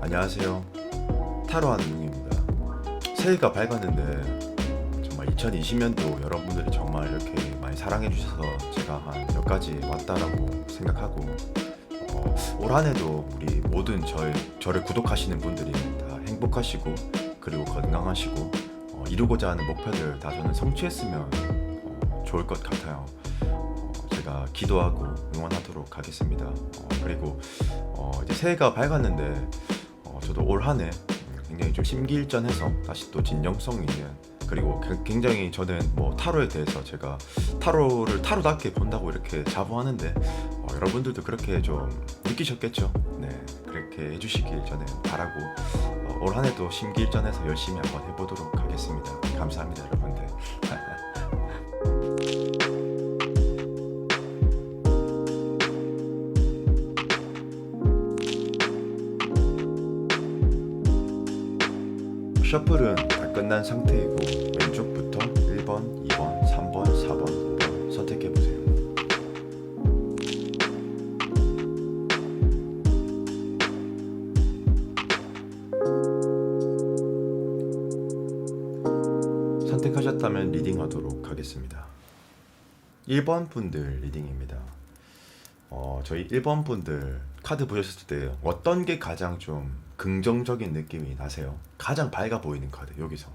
안녕하세요. 타로하는 용입니다. 새해가 밝았는데 정말 2020년도 여러분들이 정말 이렇게 많이 사랑해 주셔서 제가 한 여기까지 왔다라고 생각하고 올 한해도 우리 모든 저를 구독하시는 분들이 다 행복하시고 그리고 건강하시고 이루고자 하는 목표들 다 저는 성취했으면 좋을 것 같아요. 제가 기도하고 응원하도록 하겠습니다. 그리고 이제 새해가 밝았는데 저도 올 한해 굉장히 좀 심기일전해서 다시 또 진정성 있는, 그리고 굉장히 저는 뭐 타로에 대해서 제가 타로를 타로답게 본다고 이렇게 자부하는데 여러분들도 그렇게 좀 느끼셨겠죠. 네, 그렇게 해주시길 저는 바라고 올 한해도 심기일전해서 열심히 한번 해보도록 하겠습니다. 감사합니다, 여러분들. 셔플은 다 끝난 상태이고 왼쪽부터 1번, 2번, 3번, 4번, 5번 선택해보세요. 선택하셨다면 리딩하도록 하겠습니다. 1번 분들 리딩입니다. 저희 1번 분들 카드 보셨을 때 어떤 게 가장 좀 긍정적인 느낌이 나세요? 가장 밝아 보이는 카드, 여기서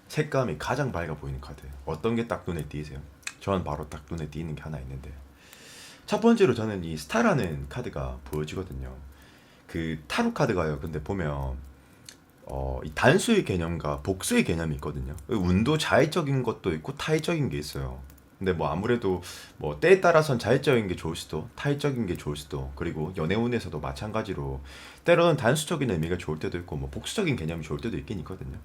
색감이 가장 밝아 보이는 카드 어떤 게 딱 눈에 띄세요? 저는 바로 딱 눈에 띄는 게 하나 있는데, 첫 번째로 저는 이 스타라는 카드가 보여지거든요. 그 타로 카드가요, 근데 보면 이 단수의 개념과 복수의 개념이 있거든요. 운도 자의적인 것도 있고 타의적인 게 있어요. 근데 뭐 아무래도 뭐 때에 따라선 자의적인 게 좋을 수도, 타의적인 게 좋을 수도, 그리고 연애운에서도 마찬가지로 때로는 단수적인 의미가 좋을 때도 있고 뭐 복수적인 개념이 좋을 때도 있긴 있거든요.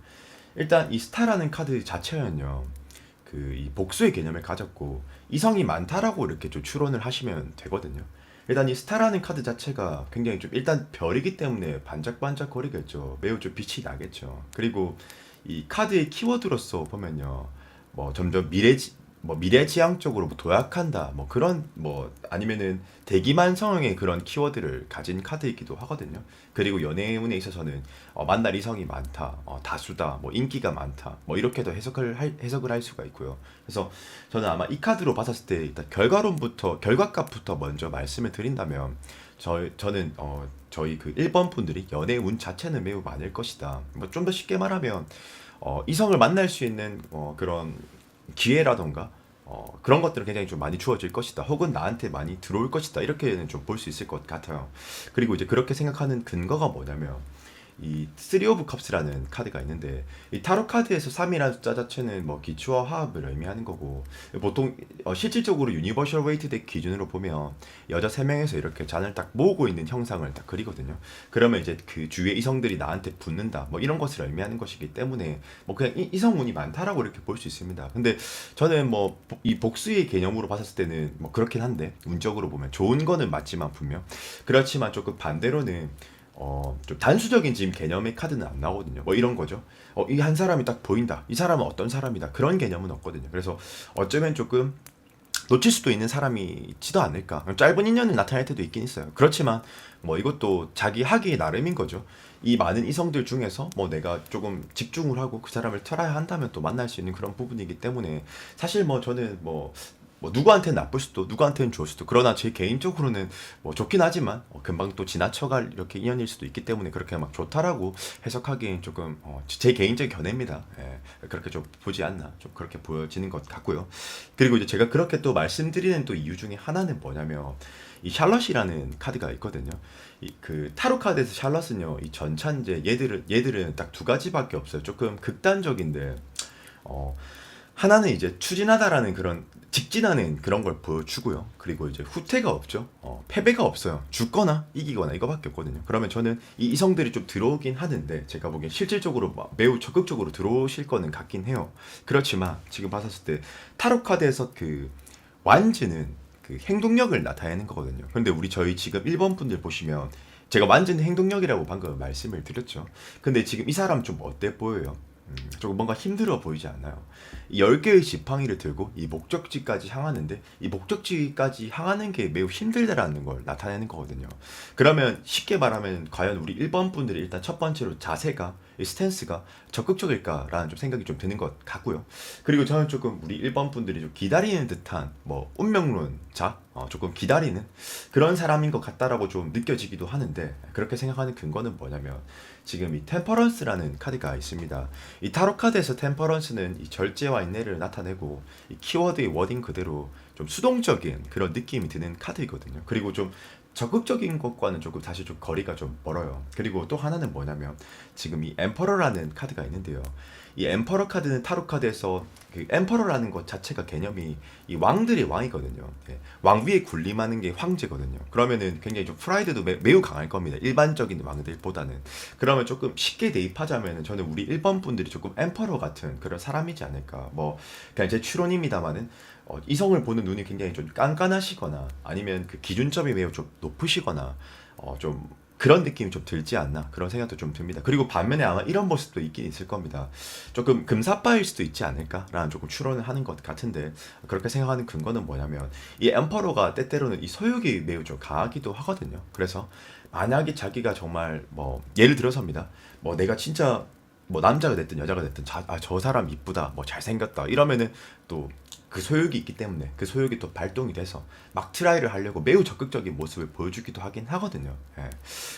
일단 이 스타라는 카드 자체는요, 그 이 복수의 개념을 가졌고 이성이 많다라고 이렇게 좀 추론을 하시면 되거든요. 일단 이 스타라는 카드 자체가 굉장히 좀, 일단 별이기 때문에 반짝반짝 거리겠죠. 매우 좀 빛이 나겠죠. 그리고 이 카드의 키워드로서 보면요, 뭐 점점 미래지향적으로 뭐 도약한다, 뭐 그런, 뭐 아니면은 대기만성의 그런 키워드를 가진 카드이기도 하거든요. 그리고 연애운에 있어서는 만날 이성이 많다, 다수다, 뭐 인기가 많다, 뭐 이렇게도 해석을 할 수가 있고요. 그래서 저는 아마 이 카드로 봤었을 때 일단 결과값부터 먼저 말씀을 드린다면, 저는 저희 그 1번 분들이 연애운 자체는 매우 많을 것이다. 뭐 좀 더 쉽게 말하면 이성을 만날 수 있는 그런 기회라던가 그런 것들은 굉장히 좀 많이 주어질 것이다, 혹은 나한테 많이 들어올 것이다, 이렇게는 좀 볼 수 있을 것 같아요. 그리고 이제 그렇게 생각하는 근거가 뭐냐면, 이 쓰리 오브 컵스라는 카드가 있는데, 이 타로 카드에서 3이라는 숫자 자체는 뭐 기초와 화합을 의미하는 거고, 보통 실질적으로 유니버셜 웨이트 덱 기준으로 보면 여자 3명에서 이렇게 잔을 딱 모으고 있는 형상을 딱 그리거든요. 그러면 이제 그 주위에 이성들이 나한테 붙는다, 뭐 이런 것을 의미하는 것이기 때문에 뭐 그냥 이성운이 많다라고 이렇게 볼 수 있습니다. 근데 저는 뭐 이 복수의 개념으로 봤을 때는 뭐 그렇긴 한데, 운적으로 보면 좋은 거는 맞지만 분명 그렇지만 조금 반대로는 좀 단수적인 지금 개념의 카드는 안 나오거든요. 뭐 이런 거죠. 이 한 사람이 딱 보인다, 이 사람은 어떤 사람이다, 그런 개념은 없거든요. 그래서 어쩌면 조금 놓칠 수도 있는 사람이지도 않을까. 짧은 인연을 나타낼 때도 있긴 있어요. 그렇지만 뭐 이것도 자기 하기에 나름인 거죠. 이 많은 이성들 중에서 뭐 내가 조금 집중을 하고 그 사람을 틀어야 한다면 또 만날 수 있는 그런 부분이기 때문에, 사실 뭐 저는 뭐 누구한테는 나쁠 수도 누구한테는 좋을 수도, 그러나 제 개인적으로는 뭐 좋긴 하지만 금방 또 지나쳐갈 이렇게 인연일 수도 있기 때문에 그렇게 막 좋다라고 해석하기엔 조금 제 개인적인 견해입니다. 예, 그렇게 좀 보지 않나, 좀 그렇게 보여지는 것 같고요. 그리고 이제 제가 그렇게 또 말씀드리는 또 이유 중에 하나는 뭐냐면, 이 샬럿이라는 카드가 있거든요. 이 그 타로 카드에서 샬럿은요, 이 전찬제, 얘들은 딱 두 가지밖에 없어요. 조금 극단적인데 어 하나는 이제 추진하다라는 그런 직진하는 그런 걸 보여주고요. 그리고 이제 후퇴가 없죠. 패배가 없어요. 죽거나 이기거나 이거밖에 없거든요. 그러면 저는 이 이성들이 좀 들어오긴 하는데, 제가 보기엔 실질적으로 매우 적극적으로 들어오실 거는 같긴 해요. 그렇지만 지금 봤었을 때 타로 카드에서 그 완즈는 그 행동력을 나타내는 거거든요. 근데 저희 지금 1번 분들 보시면 제가 완전 행동력이라고 방금 말씀을 드렸죠. 근데 지금 이 사람 좀 어때 보여요? 조금 뭔가 힘들어 보이지 않나요? 이 10개의 지팡이를 들고 이 목적지까지 향하는데 이 목적지까지 향하는 게 매우 힘들다라는 걸 나타내는 거거든요. 그러면 쉽게 말하면 과연 우리 1번 분들이 일단 첫 번째로 자세가 이 스탠스가 적극적일까라는 좀 생각이 좀 드는 것 같고요. 그리고 저는 조금 우리 1번 분들이 좀 기다리는 듯한 뭐 운명론자 조금 기다리는 그런 사람인 것 같다라고 좀 느껴지기도 하는데 그렇게 생각하는 근거는 뭐냐면 지금 이 템퍼런스라는 카드가 있습니다. 이 타로 카드에서 템퍼런스는 이 절제와 인내를 나타내고 이 키워드의 워딩 그대로 좀 수동적인 그런 느낌이 드는 카드이거든요. 그리고 좀 적극적인 것과는 조금 사실 좀 거리가 좀 멀어요. 그리고 또 하나는 뭐냐면 지금 이 엠퍼러라는 카드가 있는데요. 이 엠퍼러 카드는 타로 카드에서 그 엠퍼러라는 것 자체가 개념이 이 왕들의 왕이거든요. 예. 왕 위에 군림하는 게 황제거든요. 그러면은 굉장히 좀 프라이드도 매우 강할 겁니다. 일반적인 왕들보다는. 그러면 조금 쉽게 대입하자면은 저는 우리 일본 분들이 조금 엠퍼러 같은 그런 사람이지 않을까. 뭐 그냥 제 추론입니다만은 이성을 보는 눈이 굉장히 좀 깐깐하시거나 아니면 그 기준점이 매우 좀 높으시거나 좀 그런 느낌이 좀 들지 않나 그런 생각도 좀 듭니다. 그리고 반면에 아마 이런 모습도 있긴 있을 겁니다. 조금 금사빠일 수도 있지 않을까라는 조금 추론을 하는 것 같은데 그렇게 생각하는 근거는 뭐냐면 이 엠퍼러가 때때로는 이 소욕이 매우 좀 강하기도 하거든요. 그래서 만약에 자기가 정말 뭐 예를 들어서입니다. 뭐 내가 진짜 뭐 남자가 됐든 여자가 됐든 저 사람 이쁘다 뭐 잘생겼다 이러면은 또 그 소욕이 있기 때문에 그 소욕이 또 발동이 돼서 막 트라이를 하려고 매우 적극적인 모습을 보여주기도 하긴 하거든요. 예.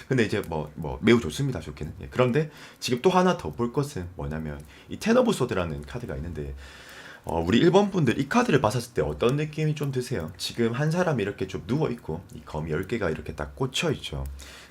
근데 이제 뭐 매우 좋습니다. 좋기는. 예. 그런데 지금 또 하나 더 볼 것은 뭐냐면 이 텐 오브 소드라는 카드가 있는데 우리 1번 분들 이 카드를 봤었을 때 어떤 느낌이 좀 드세요? 지금 한 사람이 이렇게 좀 누워 있고 이 검 10개가 이렇게 딱 꽂혀 있죠.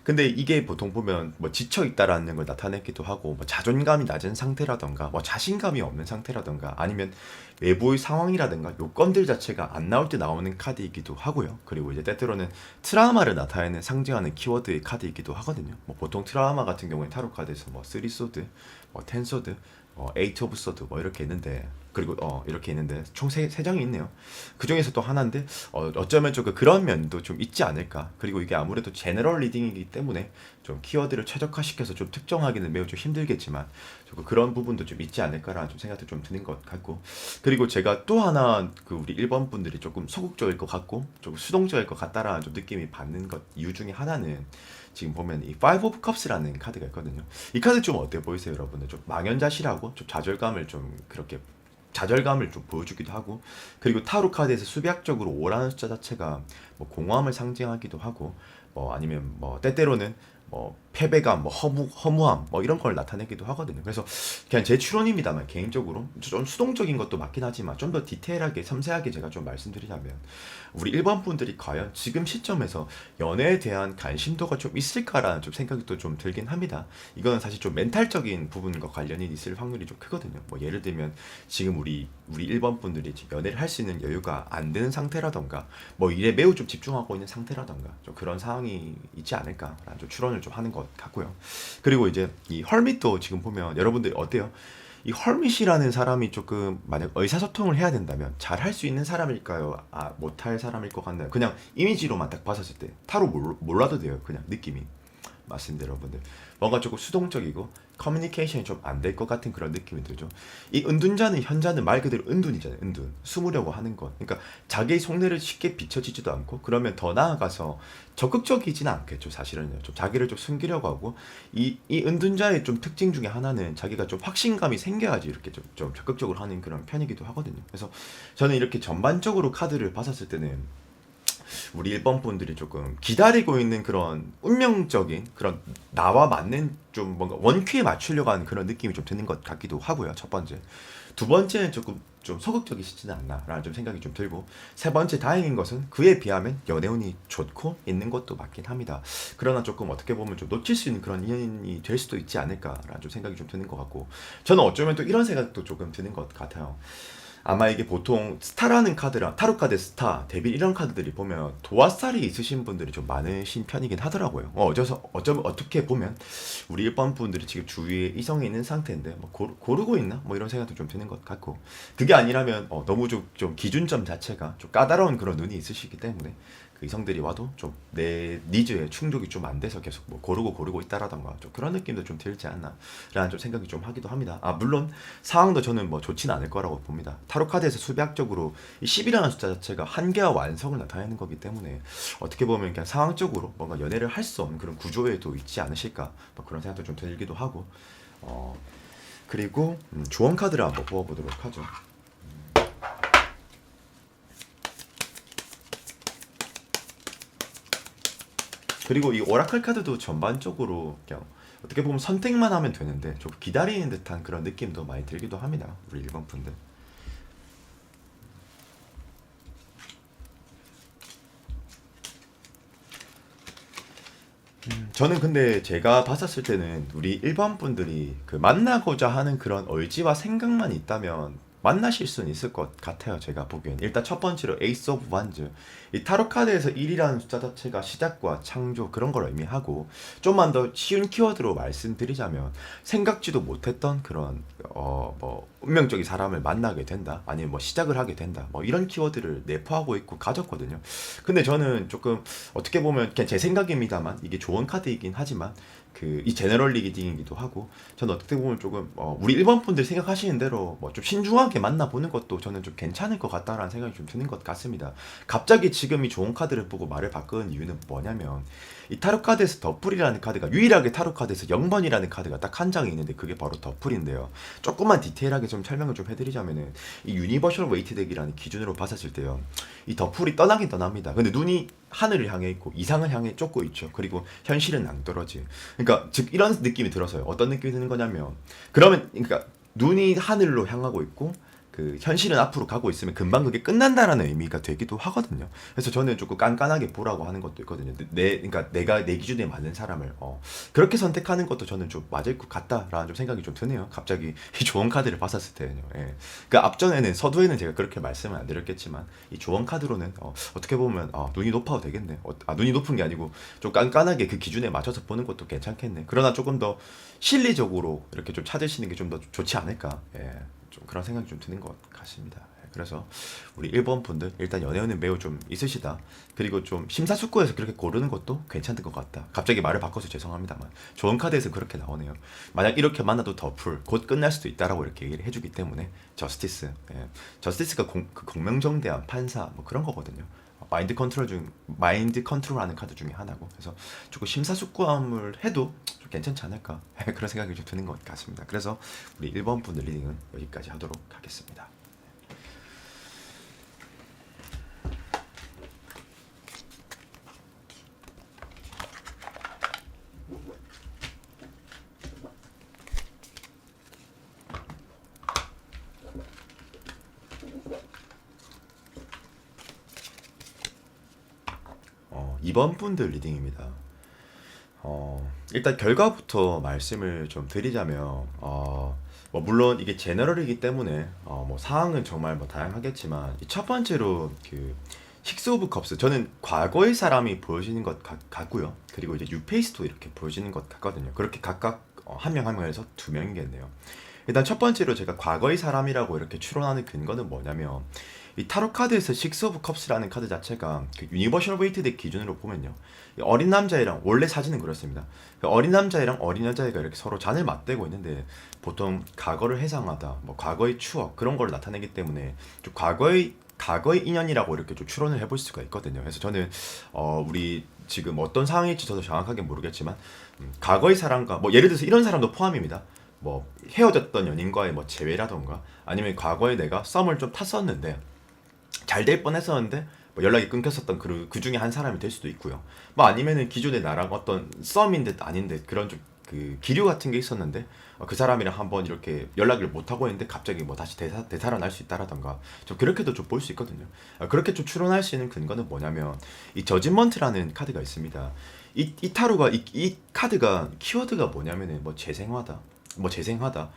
근데 이게 보통 보면 뭐 지쳐 있다라는 걸 나타내기도 하고 뭐 자존감이 낮은 상태라던가 뭐 자신감이 없는 상태라던가 아니면 외부의 상황이라든가 요건들 자체가 안 나올 때 나오는 카드이기도 하고요. 그리고 이제 때때로는 트라우마를 나타내는 상징하는 키워드의 카드이기도 하거든요. 뭐 보통 트라우마 같은 경우에 타로 카드에서 뭐 3소드, 뭐 10소드, 에이트 오브 소드 뭐 이렇게 있는데 그리고 이렇게 있는데 총 세 장이 있네요. 그 중에서 또 하나인데 어쩌면 좀 그런 면도 좀 있지 않을까. 그리고 이게 아무래도 제너럴 리딩이기 때문에 좀 키워드를 최적화시켜서 좀 특정하기는 매우 좀 힘들겠지만 조금 그런 부분도 좀 있지 않을까라는 좀 생각도 좀 드는 것 같고 그리고 제가 또 하나 그 우리 일본 분들이 조금 소극적일 것 같고 조금 수동적일 것 같다라는 좀 느낌이 받는 것 이유 중에 하나는 지금 보면 이 Five of Cups라는 카드가 있거든요. 이 카드 좀 어때 보이세요, 여러분들? 좀 망연자실하고 좀 좌절감을 좀 그렇게 좌절감을 좀 보여주기도 하고 그리고 타로 카드에서 수비학적으로 5라는 숫자 자체가 뭐 공허함을 상징하기도 하고 뭐 아니면 뭐 때때로는 뭐 패배감, 뭐 허무함 뭐 이런 걸 나타내기도 하거든요. 그래서 그냥 제 추론입니다만 개인적으로 좀 수동적인 것도 맞긴 하지만 좀 더 디테일하게 섬세하게 제가 좀 말씀드리자면 우리 일반 분들이 과연 지금 시점에서 연애에 대한 관심도가 좀 있을까라는 좀 생각이 또 좀 들긴 합니다. 이거는 사실 좀 멘탈적인 부분과 관련이 있을 확률이 좀 크거든요. 뭐 예를 들면 지금 우리 일반 분들이 지금 연애를 할 수 있는 여유가 안 되는 상태라던가 뭐 일에 매우 좀 집중하고 있는 상태라던가 좀 그런 상황이 있지 않을까라는 좀 추론을 좀 하는 것 같고요. 그리고 이제 이 헐밋도 지금 보면 여러분들 어때요? 이 헐밋이라는 사람이 조금 만약 의사소통을 해야 된다면 잘 할 수 있는 사람일까요? 못할 사람일 것 같나요? 그냥 이미지로만 딱 봤었을 때 타로 몰라도 돼요. 그냥 느낌이. 맞습니다, 여러분들. 뭔가 조금 수동적이고 커뮤니케이션이 좀 안 될 것 같은 그런 느낌이 들죠. 이 은둔자는 현자는 말 그대로 은둔이잖아요. 은둔. 숨으려고 하는 것. 그러니까 자기의 속내를 쉽게 비춰지지도 않고 그러면 더 나아가서 적극적이지는 않겠죠. 사실은요. 좀 자기를 좀 숨기려고 하고 이 은둔자의 좀 특징 중에 하나는 자기가 좀 확신감이 생겨야지 이렇게 좀 적극적으로 하는 그런 편이기도 하거든요. 그래서 저는 이렇게 전반적으로 카드를 봤었을 때는 우리 일본 분들이 조금 기다리고 있는 그런 운명적인 그런 나와 맞는 좀 뭔가 원큐에 맞추려고 하는 그런 느낌이 좀 드는 것 같기도 하고요. 첫 번째. 두 번째는 조금 좀 소극적이시지는 않나라는 좀 생각이 좀 들고 세 번째 다행인 것은 그에 비하면 연애운이 좋고 있는 것도 맞긴 합니다. 그러나 조금 어떻게 보면 좀 놓칠 수 있는 그런 인연이 될 수도 있지 않을까라는 좀 생각이 좀 드는 것 같고 저는 어쩌면 또 이런 생각도 조금 드는 것 같아요. 아마 이게 보통 스타라는 카드랑 타로 카드 스타, 데빌 이런 카드들이 보면 도화살이 있으신 분들이 좀 많으신 편이긴 하더라고요. 어쩌면 어떻게 보면 우리 일반 분들이 지금 주위에 이성이 있는 상태인데 뭐 고르고 있나? 뭐 이런 생각도 좀 드는 것 같고 그게 아니라면 너무 좀 기준점 자체가 좀 까다로운 그런 눈이 있으시기 때문에 그 이성들이 와도 좀 내 니즈에 충족이 좀 안 돼서 계속 뭐 고르고 있다라던가 좀 그런 느낌도 좀 들지 않나 라는 좀 생각이 좀 하기도 합니다. 아 물론 상황도 저는 뭐 좋지는 않을 거라고 봅니다. 타로 카드에서 수비학적으로 이 10이라는 숫자 자체가 한계와 완성을 나타내는 거기 때문에 어떻게 보면 그냥 상황적으로 뭔가 연애를 할 수 없는 그런 구조에도 있지 않으실까 뭐 그런 생각도 좀 들기도 하고 그리고 조언 카드를 한번 뽑아보도록 하죠. 그리고 이 오라클 카드도 전반적으로 그냥 어떻게 보면 선택만 하면 되는데 좀 기다리는 듯한 그런 느낌도 많이 들기도 합니다. 우리 일본 분들. 저는 근데 제가 봤었을 때는 우리 일반 분들이 그 만나고자 하는 그런 의지와 생각만 있다면 만나실 수는 있을 것 같아요. 제가 보기엔 일단 첫 번째로 에이스 오브 완즈 이 타로 카드에서 1이라는 숫자 자체가 시작과 창조 그런 걸 의미하고 좀만 더 쉬운 키워드로 말씀드리자면 생각지도 못했던 그런 뭐 운명적인 사람을 만나게 된다 아니면 뭐 시작을 하게 된다 뭐 이런 키워드를 내포하고 있고 가졌거든요. 근데 저는 조금 어떻게 보면 그냥 제 생각입니다만 이게 좋은 카드이긴 하지만 그 이 제너럴 리딩이기도 하고 저는 어떻게 보면 조금 우리 일본 분들 생각하시는 대로 뭐 좀 신중하게 만나보는 것도 저는 좀 괜찮을 것 같다라는 생각이 좀 드는 것 같습니다. 갑자기 지금 이 좋은 카드를 보고 말을 바꾸는 이유는 뭐냐면 이 타로 카드에서 더풀이라는 카드가 유일하게 타로 카드에서 0번이라는 카드가 딱 한 장이 있는데 그게 바로 더풀인데요. 조금만 디테일하게 좀 설명을 좀 해드리자면은 이 유니버셜 웨이트 덱이라는 기준으로 봤었을 때요. 이 더풀이 떠나긴 떠납니다. 근데 눈이 하늘을 향해 있고 이상을 향해 쫓고 있죠. 그리고 현실은 낭떠러지. 그러니까 즉 이런 느낌이 들어서요. 어떤 느낌이 드는 거냐면 그러면 그러니까 눈이 하늘로 향하고 있고 그 현실은 앞으로 가고 있으면 금방 그게 끝난다라는 의미가 되기도 하거든요. 그래서 저는 조금 깐깐하게 보라고 하는 것도 있거든요. 그러니까 내가 내 기준에 맞는 사람을 그렇게 선택하는 것도 저는 좀 맞을 것 같다라는 좀 생각이 좀 드네요. 갑자기 이 조언 카드를 봤었을 때는요. 예. 그 앞전에는 서두에는 제가 그렇게 말씀을 안 드렸겠지만 이 조언 카드로는 어떻게 보면 눈이 높아도 되겠네. 눈이 높은 게 아니고 좀 깐깐하게 그 기준에 맞춰서 보는 것도 괜찮겠네. 그러나 조금 더 실리적으로 이렇게 좀 찾으시는 게 좀 더 좋지 않을까. 예. 좀 그런 생각이 좀 드는 것 같습니다. 그래서 우리 일본 분들 일단 연애운은 매우 좀 있으시다. 그리고 좀 심사숙고해서 그렇게 고르는 것도 괜찮은 것 같다. 갑자기 말을 바꿔서 죄송합니다만 좋은 카드에서 그렇게 나오네요. 만약 이렇게 만나도 더풀 곧 끝날 수도 있다라고 이렇게 얘기를 해주기 때문에 저스티스, 저스티스가 그 공명정대한 판사 뭐 그런 거거든요. 마인드 컨트롤하는 카드 중에 하나고 그래서 조금 심사숙고함을 해도 좀 괜찮지 않을까 그런 생각이 좀 드는 것 같습니다. 그래서 우리 1번 분들 리딩은 여기까지 하도록 하겠습니다. 어, 2번 분들 리딩입니다. 일단 결과부터 말씀을 좀 드리자면 뭐 물론 이게 제너럴이기 때문에 뭐 상황은 정말 뭐 다양하겠지만 이 첫 번째로 그 식스 오브 컵스 저는 과거의 사람이 보여지는 것 같고요. 그리고 이제 뉴페이스도 이렇게 보여지는 것 같거든요. 그렇게 각각 한 명 한 명에서 두 명이겠네요. 일단 첫 번째로 제가 과거의 사람이라고 이렇게 추론하는 근거는 뭐냐면 이 타로 카드에서 식스 오브 컵스라는 카드 자체가 그 유니버셜 웨이트 덱 기준으로 보면요. 이 어린 남자애랑 원래 사진은 그렇습니다. 그 어린 남자애랑 어린 여자애가 이렇게 서로 잔을 맞대고 있는데 보통 과거를 회상하다, 뭐 과거의 추억 그런 걸 나타내기 때문에 좀 과거의 인연이라고 이렇게 좀 추론을 해볼 수가 있거든요. 그래서 저는 우리 지금 어떤 상황일지 저도 정확하게 모르겠지만 과거의 사람과 뭐 예를 들어서 이런 사람도 포함입니다. 뭐 헤어졌던 연인과의 뭐 재회라던가 아니면 과거에 내가 썸을 좀 탔었는데 잘 될 뻔했었는데 뭐 연락이 끊겼었던 그 중에 한 사람이 될 수도 있고요. 뭐 아니면은 기존에 나랑 어떤 썸인 듯 아닌 듯 그런 좀 그 기류 같은 게 있었는데 그 사람이랑 한번 이렇게 연락을 못 하고 있는데 갑자기 뭐 다시 되살아날 수 있다라던가 좀 그렇게도 좀 볼 수 있거든요. 그렇게 좀 추론할 수 있는 근거는 뭐냐면 이 저지먼트라는 카드가 있습니다. 이 타로가 이 카드가 키워드가 뭐냐면은 뭐 재생하다,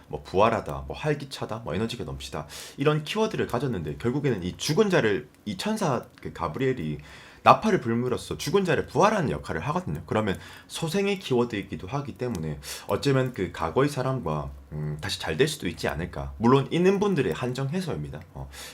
뭐 부활하다, 뭐 활기차다, 뭐 에너지가 넘치다 이런 키워드를 가졌는데 결국에는 이 죽은 자를 이 천사 그 가브리엘이 나팔을 불므로써 죽은 자를 부활하는 역할을 하거든요. 그러면 소생의 키워드이기도 하기 때문에 어쩌면 그 과거의 사람과 다시 잘 될 수도 있지 않을까. 물론 있는 분들의 한정 해석입니다.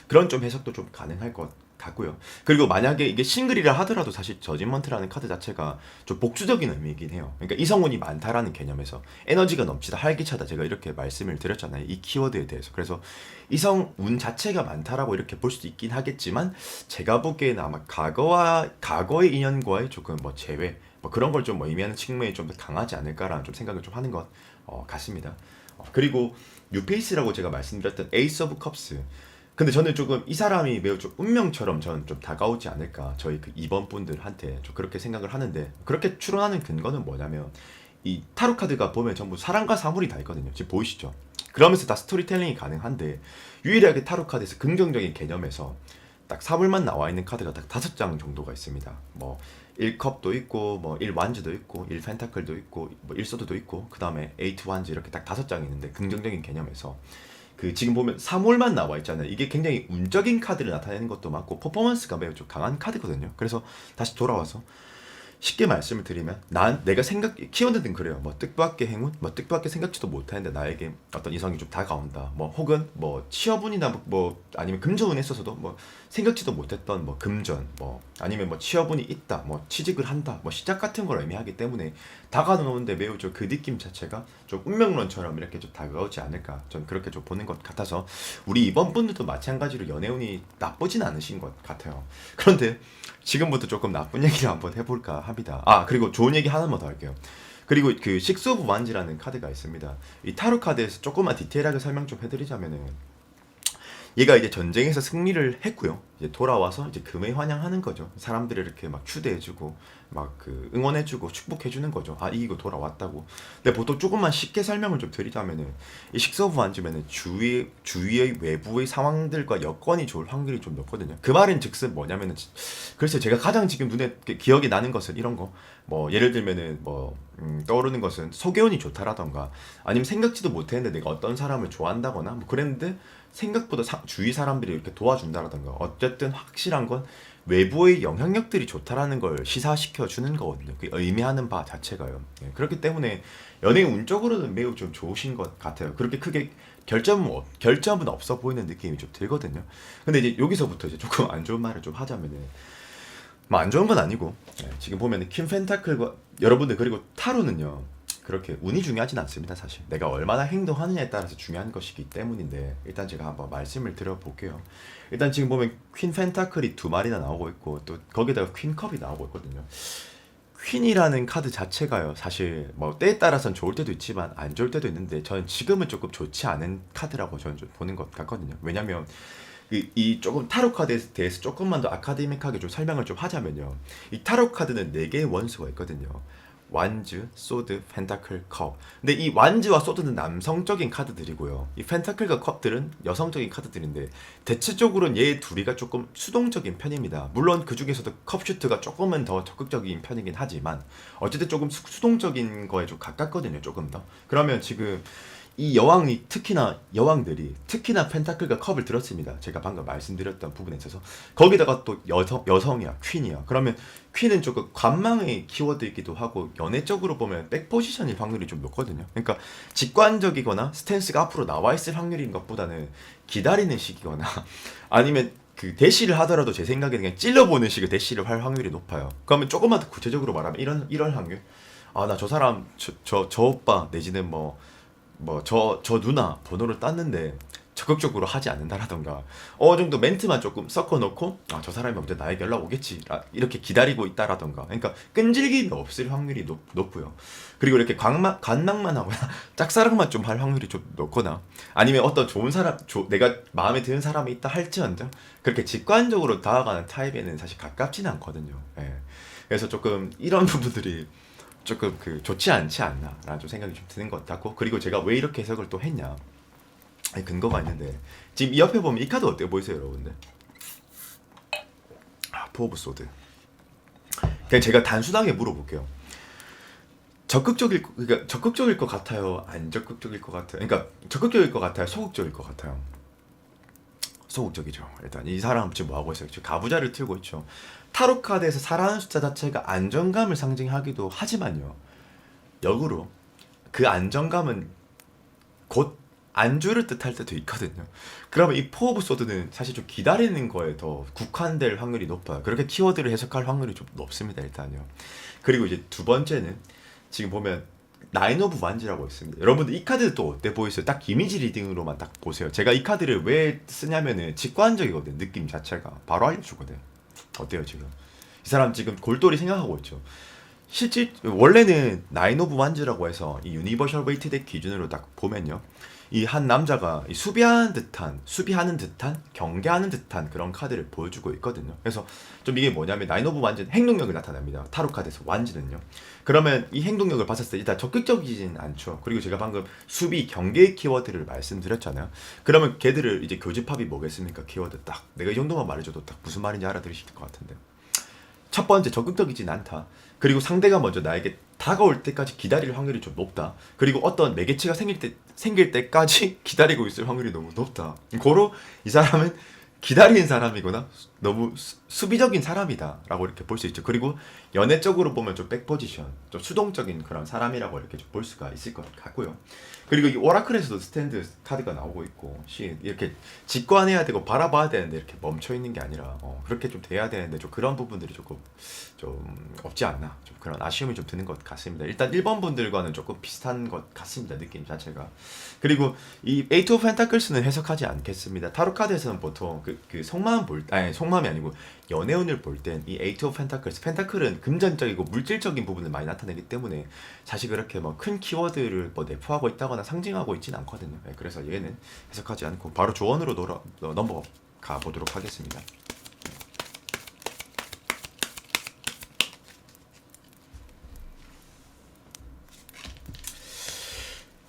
그런 좀 해석도 좀 가능할 것 같고요. 그리고 만약에 이게 싱글이라 하더라도 사실 저지먼트라는 카드 자체가 좀 복수적인 의미이긴 해요. 그러니까 이성운이 많다라는 개념에서 에너지가 넘치다, 활기차다, 제가 이렇게 말씀을 드렸잖아요. 이 키워드에 대해서. 그래서 이성운 자체가 많다라고 이렇게 볼 수도 있긴 하겠지만, 제가 보기에는 아마 과거의 인연과의 조금 뭐 재회, 뭐 그런 걸 좀 뭐 의미하는 측면이 좀 더 강하지 않을까라는 좀 생각을 좀 하는 것 같습니다. 그리고 뉴페이스라고 제가 말씀드렸던 에이스 오브 컵스. 근데 저는 조금 이 사람이 매우 좀 운명처럼 저는 좀 다가오지 않을까, 저희 그 2번 분들한테 좀 그렇게 생각을 하는데, 그렇게 추론하는 근거는 뭐냐면, 이 타로 카드가 보면 전부 사랑과 사물이 다 있거든요. 지금 보이시죠? 그러면서 다 스토리텔링이 가능한데, 유일하게 타로 카드에서 긍정적인 개념에서 딱 사물만 나와 있는 카드가 딱 5장 정도가 있습니다. 뭐 1컵도 있고, 뭐 1완즈도 있고, 1펜타클도 있고, 뭐 1소드도 있고, 그 다음에 8완즈, 이렇게 딱 5장이 있는데, 긍정적인 개념에서 그 지금 보면 3홀만 나와 있잖아요. 이게 굉장히 운적인 카드를 나타내는 것도 맞고, 퍼포먼스가 매우 좀 강한 카드거든요. 그래서 다시 돌아와서 쉽게 말씀을 드리면, 내가 키워드는 그래요. 뭐 뜻밖의 행운, 뭐 뜻밖의 생각지도 못했는데 나에게 어떤 이성이 좀 다가온다. 뭐 혹은 뭐 취업운이나 뭐 아니면 금전운에 있어서도 뭐 생각지도 못했던 뭐 금전, 뭐 아니면 뭐 취업운이 있다, 뭐 취직을 한다, 뭐 시작 같은 걸 의미하기 때문에 다가오는데 매우 좀 그 느낌 자체가 좀 운명론처럼 이렇게 좀 다가오지 않을까, 전 그렇게 좀 보는 것 같아서, 우리 이번 분들도 마찬가지로 연애운이 나쁘진 않으신 것 같아요. 그런데 지금부터 조금 나쁜 얘기를 한번 해볼까 합니다. 그리고 좋은 얘기 하나만 더 할게요. 그리고 그 식스 오브 완지라는 카드가 있습니다. 이 타로 카드에서 조금만 디테일하게 설명 좀 해드리자면은, 얘가 이제 전쟁에서 승리를 했고요. 이제 돌아와서 이제 금에 환영하는 거죠. 사람들을 이렇게 막 추대해주고, 막 그 응원해주고 축복해주는 거죠. 이기고 돌아왔다고. 근데 보통 조금만 쉽게 설명을 좀 드리자면은, 이 식서부 앉으면은 주위의 외부의 상황들과 여건이 좋을 확률이 좀 높거든요. 그 말은 즉슨 뭐냐면은, 글쎄 제가 가장 지금 눈에 기억이 나는 것은 이런 거. 뭐 예를 들면은 뭐 떠오르는 것은 소개운이 좋다라던가, 아니면 생각지도 못했는데 내가 어떤 사람을 좋아한다거나 뭐 그랬는데 생각보다 주위 사람들이 이렇게 도와준다라던가, 어쨌든 확실한 건 외부의 영향력들이 좋다라는 걸 시사시켜 주는 거거든요. 그 의미하는 바 자체가요. 그렇기 때문에 연애 운적으로는 매우 좀 좋으신 것 같아요. 그렇게 크게 결점은 없어 보이는 느낌이 좀 들거든요. 근데 이제 여기서부터 이제 조금 안 좋은 말을 좀 하자면은, 뭐 안 좋은 건 아니고, 지금 보면은 퀸 펜타클과 여러분들, 그리고 타로는요, 그렇게 운이 중요하진 않습니다. 사실 내가 얼마나 행동하느냐에 따라서 중요한 것이기 때문인데, 일단 제가 한번 말씀을 드려볼게요. 일단 지금 보면 퀸 펜타클이 2마리나 나오고 있고, 또 거기다가 퀸 컵이 나오고 있거든요. 퀸이라는 카드 자체가요, 사실 뭐 때에 따라서는 좋을 때도 있지만 안 좋을 때도 있는데, 저는 지금은 조금 좋지 않은 카드라고 저는 좀 보는 것 같거든요. 왜냐면 이 조금 타로 카드에 대해서 조금만 더 아카데믹하게 좀 설명을 좀 하자면요, 이 타로 카드는 4개의 원수가 있거든요. 완즈, 소드, 펜타클, 컵. 근데 이 완즈와 소드는 남성적인 카드들이고요, 이 펜타클과 컵들은 여성적인 카드들인데, 대체적으로는 얘 둘이가 조금 수동적인 편입니다. 물론 그 중에서도 컵슈트가 조금은 더 적극적인 편이긴 하지만, 어쨌든 조금 수동적인 거에 좀 가깝거든요, 조금 더. 그러면 지금 이 여왕이, 특히나 여왕들이 특히나 펜타클과 컵을 들었습니다. 제가 방금 말씀드렸던 부분에 있어서 거기다가 또 여성이야, 퀸이야. 그러면 퀸은 조금 관망의 키워드이기도 하고, 연애적으로 보면 백포지션일 확률이 좀 높거든요. 그러니까 직관적이거나 스탠스가 앞으로 나와 있을 확률인 것보다는 기다리는 식이거나 아니면 그 대시를 하더라도 제 생각에는 그냥 찔러보는 식의 대시를 할 확률이 높아요. 그러면 조금만 더 구체적으로 말하면 이런 확률. 나 저 사람, 저 오빠 내지는 저 누나 번호를 땄는데 적극적으로 하지 않는다라던가, 어느 정도 멘트만 조금 섞어 놓고, 저 사람이 언제 나에게 연락 오겠지, 이렇게 기다리고 있다라던가. 그러니까 끈질김이 없을 확률이 높고요. 그리고 이렇게 관망만 하거나 짝사랑만 좀 할 확률이 좀 높거나, 아니면 어떤 좋은 사람, 내가 마음에 드는 사람이 있다 할지언정 그렇게 직관적으로 다가가는 타입에는 사실 가깝지는 않거든요. 그래서 조금 이런 부분들이 조금 좋지 않지 않나라는 좀 생각이 좀 드는 것 같고, 그리고 제가 왜 이렇게 해석을 또 했냐, 근거가 있는데, 지금 이 옆에 보면 이 카드 어때 보이세요, 여러분들? 포 오브 소드. 그냥 제가 단순하게 물어볼게요. 그러니까 적극적일 것 같아요, 안 적극적일 것 같아요? 그러니까 적극적일 것 같아요, 소극적일 것 같아요? 소극적이죠. 일단 이 사람 지금 뭐 하고 있어요? 지금 가부좌를 틀고 있죠. 타로 카드에서 4라는 숫자 자체가 안정감을 상징하기도 하지만요, 역으로 그 안정감은 곧 안주를 뜻할 때도 있거든요. 그러면 이 포 오브 소드는 사실 좀 기다리는 거에 더 국한될 확률이 높아요. 그렇게 키워드를 해석할 확률이 좀 높습니다, 일단요. 그리고 이제 두 번째는 지금 보면 나인 오브 완즈라고 있습니다. 여러분들 이 카드 또 어때 보이세요? 딱 이미지 리딩으로만 딱 보세요. 제가 이 카드를 왜 쓰냐면은 직관적이거든, 느낌 자체가. 바로 알려주거든. 어때요 지금? 이 사람 지금 골똘히 생각하고 있죠. 실제 원래는 나인 오브 완즈라고 해서 이 유니버셜 웨이트 덱 기준으로 딱 보면요, 이 한 남자가 이 수비하는 듯한 경계하는 듯한 그런 카드를 보여주고 있거든요. 그래서 좀 이게 뭐냐면 나인 오브 완즈는 행동력을 나타냅니다. 타로 카드에서 완즈는요. 그러면 이 행동력을 봤을 때 일단 적극적이진 않죠. 그리고 제가 방금 수비 경계 키워드를 말씀드렸잖아요. 그러면 걔들을 이제 교집합이 뭐겠습니까? 키워드 딱 내가 이 정도만 말해줘도 딱 무슨 말인지 알아들으실 것 같은데, 첫 번째 적극적이진 않다. 그리고 상대가 먼저 나에게 다가올 때까지 기다릴 확률이 좀 높다. 그리고 어떤 매개체가 생길 때까지 기다리고 있을 확률이 너무 높다. 고로 이 사람은 기다리는 사람이거나 너무 수비적인 사람이다라고 이렇게 볼 수 있죠. 그리고 연애적으로 보면 좀 백포지션, 좀 수동적인 그런 사람이라고 이렇게 좀 볼 수가 있을 것 같고요. 그리고 이 오라클에서도 스탠드 카드가 나오고 있고, 이렇게 직관해야 되고 바라봐야 되는데 이렇게 멈춰 있는 게 아니라 그렇게 좀 돼야 되는데 좀 그런 부분들이 조금 좀 없지 않나, 좀 그런 아쉬움이 좀 드는 것 같습니다. 일단 1번 분들과는 조금 비슷한 것 같습니다, 느낌 자체가. 그리고 이 에이트 오브 펜타클스는 해석하지 않겠습니다. 타로 카드에서는 보통 그 속마음이 아니고 연애운을 볼 땐 이 에이트 오브 펜타클스, 펜타클은 금전적이고 물질적인 부분을 많이 나타내기 때문에 사실 그렇게 뭐 큰 키워드를 뭐 내포하고 있다거나 상징하고 있진 않거든요. 네, 그래서 얘는 해석하지 않고 바로 조언으로 넘어가 보도록 하겠습니다.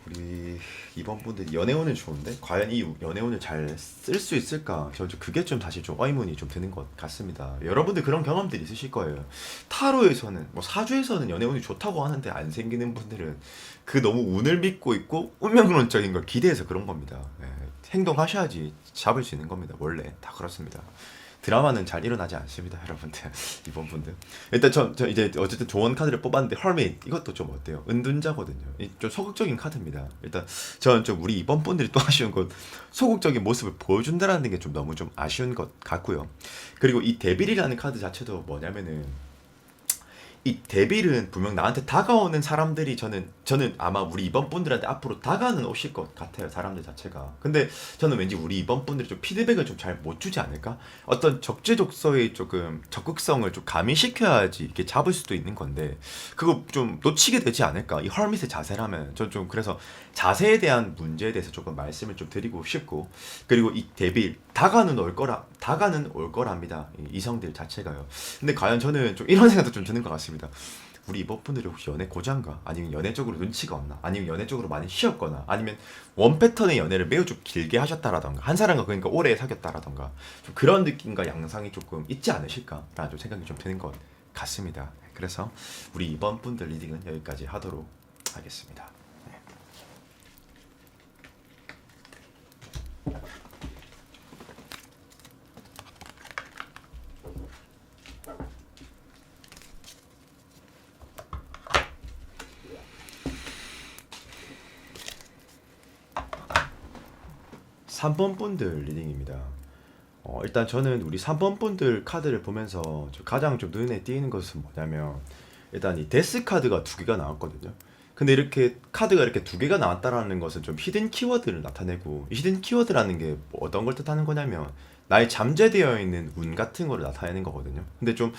우리 이번 분들 연애운은 좋은데 과연 이 연애운을 잘 쓸 수 있을까? 저 그게 좀 사실 좀 의문이 좀 드는 것 같습니다. 여러분들 그런 경험들이 있으실 거예요. 타로에서는 뭐 사주에서는 연애운이 좋다고 하는데 안 생기는 분들은 그 너무 운을 믿고 있고 운명론적인 걸 기대해서 그런 겁니다. 예, 행동하셔야지 잡을 수 있는 겁니다. 원래 다 그렇습니다. 드라마는 잘 일어나지 않습니다, 여러분들. 이번 분들. 일단 저 이제 어쨌든 조언 카드를 뽑았는데 헐밋 이것도 좀 어때요? 은둔자거든요. 좀 소극적인 카드입니다. 일단 저는 좀 우리 이번 분들이 또 아쉬운 건 소극적인 모습을 보여준다라는 게 좀 너무 좀 아쉬운 것 같고요. 그리고 이 데빌이라는 카드 자체도 뭐냐면은 이 데빌은 분명 나한테 다가오는 사람들이 저는 아마 우리 이번 분들한테 앞으로 다가는 오실 것 같아요, 사람들 자체가. 근데 저는 왠지 우리 이번 분들이 좀 피드백을 좀 잘 못 주지 않을까? 어떤 적재적소의 조금 적극성을 좀 가미시켜야지 이렇게 잡을 수도 있는 건데 그거 좀 놓치게 되지 않을까? 이 헐밋의 자세라면 전 좀 그래서 자세에 대한 문제에 대해서 조금 말씀을 좀 드리고 싶고, 그리고 이 데빌 다가는 올 거랍니다. 이 이성들 자체가요. 근데 과연 저는 좀 이런 생각도 좀 드는 것 같습니다. 우리 이번 분들이 혹시 연애 고장가? 아니면 연애적으로 눈치가 없나? 아니면 연애적으로 많이 쉬었거나? 아니면 원 패턴의 연애를 매우 좀 길게 하셨다라던가 한 사람과 그러니까 오래 사귀었다라던가 좀 그런 느낌과 양상이 조금 있지 않으실까라는 좀 생각이 좀 드는 것 같습니다. 그래서 우리 이번 분들 리딩은 여기까지 하도록 하겠습니다. 3번 분들 리딩입니다. 일단 저는 우리 3번 분들 카드를 보면서 가장 좀 눈에 띄는 것은 뭐냐면 일단 이 데스 카드가 두 개가 나왔거든요. 근데 이렇게 카드가 이렇게 두 개가 나왔다라는 것은 좀 히든 키워드를 나타내고, 이 히든 키워드라는 게뭐 어떤 걸 뜻하는 거냐면 나의 잠재되어 있는 운 같은 거를 나타내는 거거든요. 근데 좀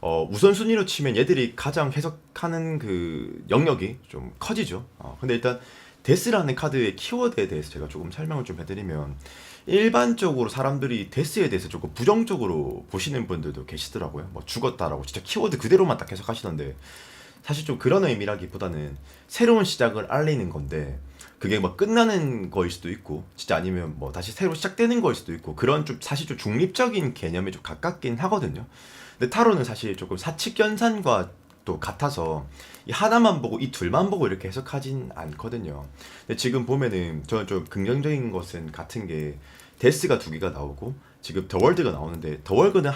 우선순위로 치면 얘들이 가장 해석하는 그 영역이 좀 커지죠. 근데 일단 데스라는 카드의 키워드에 대해서 제가 조금 설명을 좀 해드리면, 일반적으로 사람들이 데스에 대해서 조금 부정적으로 보시는 분들도 계시더라고요. 뭐 죽었다라고 진짜 키워드 그대로만 딱 해석하시던데, 사실 좀 그런 의미라기보다는 새로운 시작을 알리는 건데 그게 뭐 끝나는 거일 수도 있고 진짜 아니면 뭐 다시 새로 시작되는 거일 수도 있고, 그런 좀 사실 좀 중립적인 개념에 좀 가깝긴 하거든요. 근데 타로는 사실 조금 사칙연산과 또 같아서 이 하나만 보고 이 둘만 보고 이렇게 해석하진 않거든요. 근데 지금 보면은 저는 좀 긍정적인 것은 같은 게 데스가 두 개가 나오고 지금 더월드가 나오는데 더월드는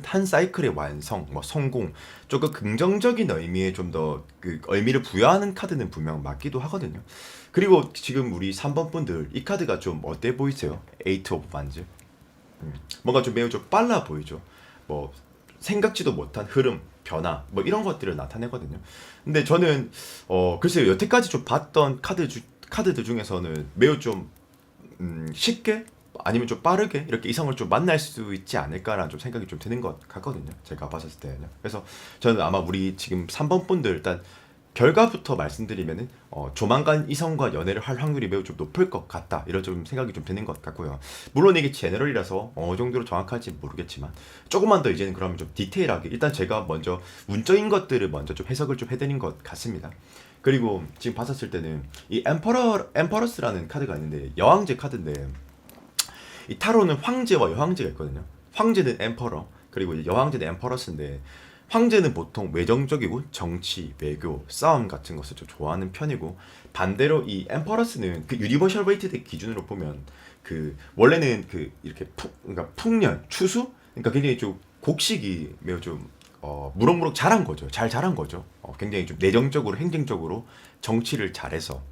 한 사이클의 완성, 뭐 성공, 조금 긍정적인 의미에 좀 더 그 의미를 부여하는 카드는 분명 맞기도 하거든요. 그리고 지금 우리 3번 분들 이 카드가 좀 어때 보이세요? 에이트 오브 반즈. 뭔가 좀 매우 좀 빨라 보이죠. 뭐 생각지도 못한 흐름, 변화, 뭐 이런 것들을 나타내거든요. 근데 저는 글쎄요, 여태까지 좀 봤던 카드들 중에서는 매우 좀 쉽게 아니면 좀 빠르게 이렇게 이성을 좀 만날 수 있지 않을까라는 좀 생각이 좀 드는 것 같거든요. 제가 봤을 때는요. 그래서 저는 아마 우리 지금 3번 분들 일단 결과부터 말씀드리면은 조만간 이성과 연애를 할 확률이 매우 좀 높을 것 같다 이런 좀 생각이 좀 드는 것 같고요. 물론 이게 제너럴이라서 어느 정도로 정확할지 모르겠지만 조금만 더 이제는 그러면 좀 디테일하게 일단 제가 먼저 문적인 것들을 먼저 좀 해석을 좀 해드린 것 같습니다. 그리고 지금 봤었을 때는 이 엠퍼러스라는 카드가 있는데 여왕제 카드인데 이 타로는 황제와 여왕제가 있거든요. 황제는 엠퍼러, 그리고 이제 여왕제는 엠퍼러스인데 황제는 보통 외정적이고 정치, 외교, 싸움 같은 것을 좀 좋아하는 편이고 반대로 이 엠퍼러스는 그 유니버셜 웨이트드 기준으로 보면 그 원래는 그 이렇게 그러니까 풍년, 추수, 그러니까 굉장히 좀 곡식이 매우 좀 무럭무럭 자란 거죠. 잘 자란 거죠. 굉장히 좀 내정적으로 행정적으로 정치를 잘해서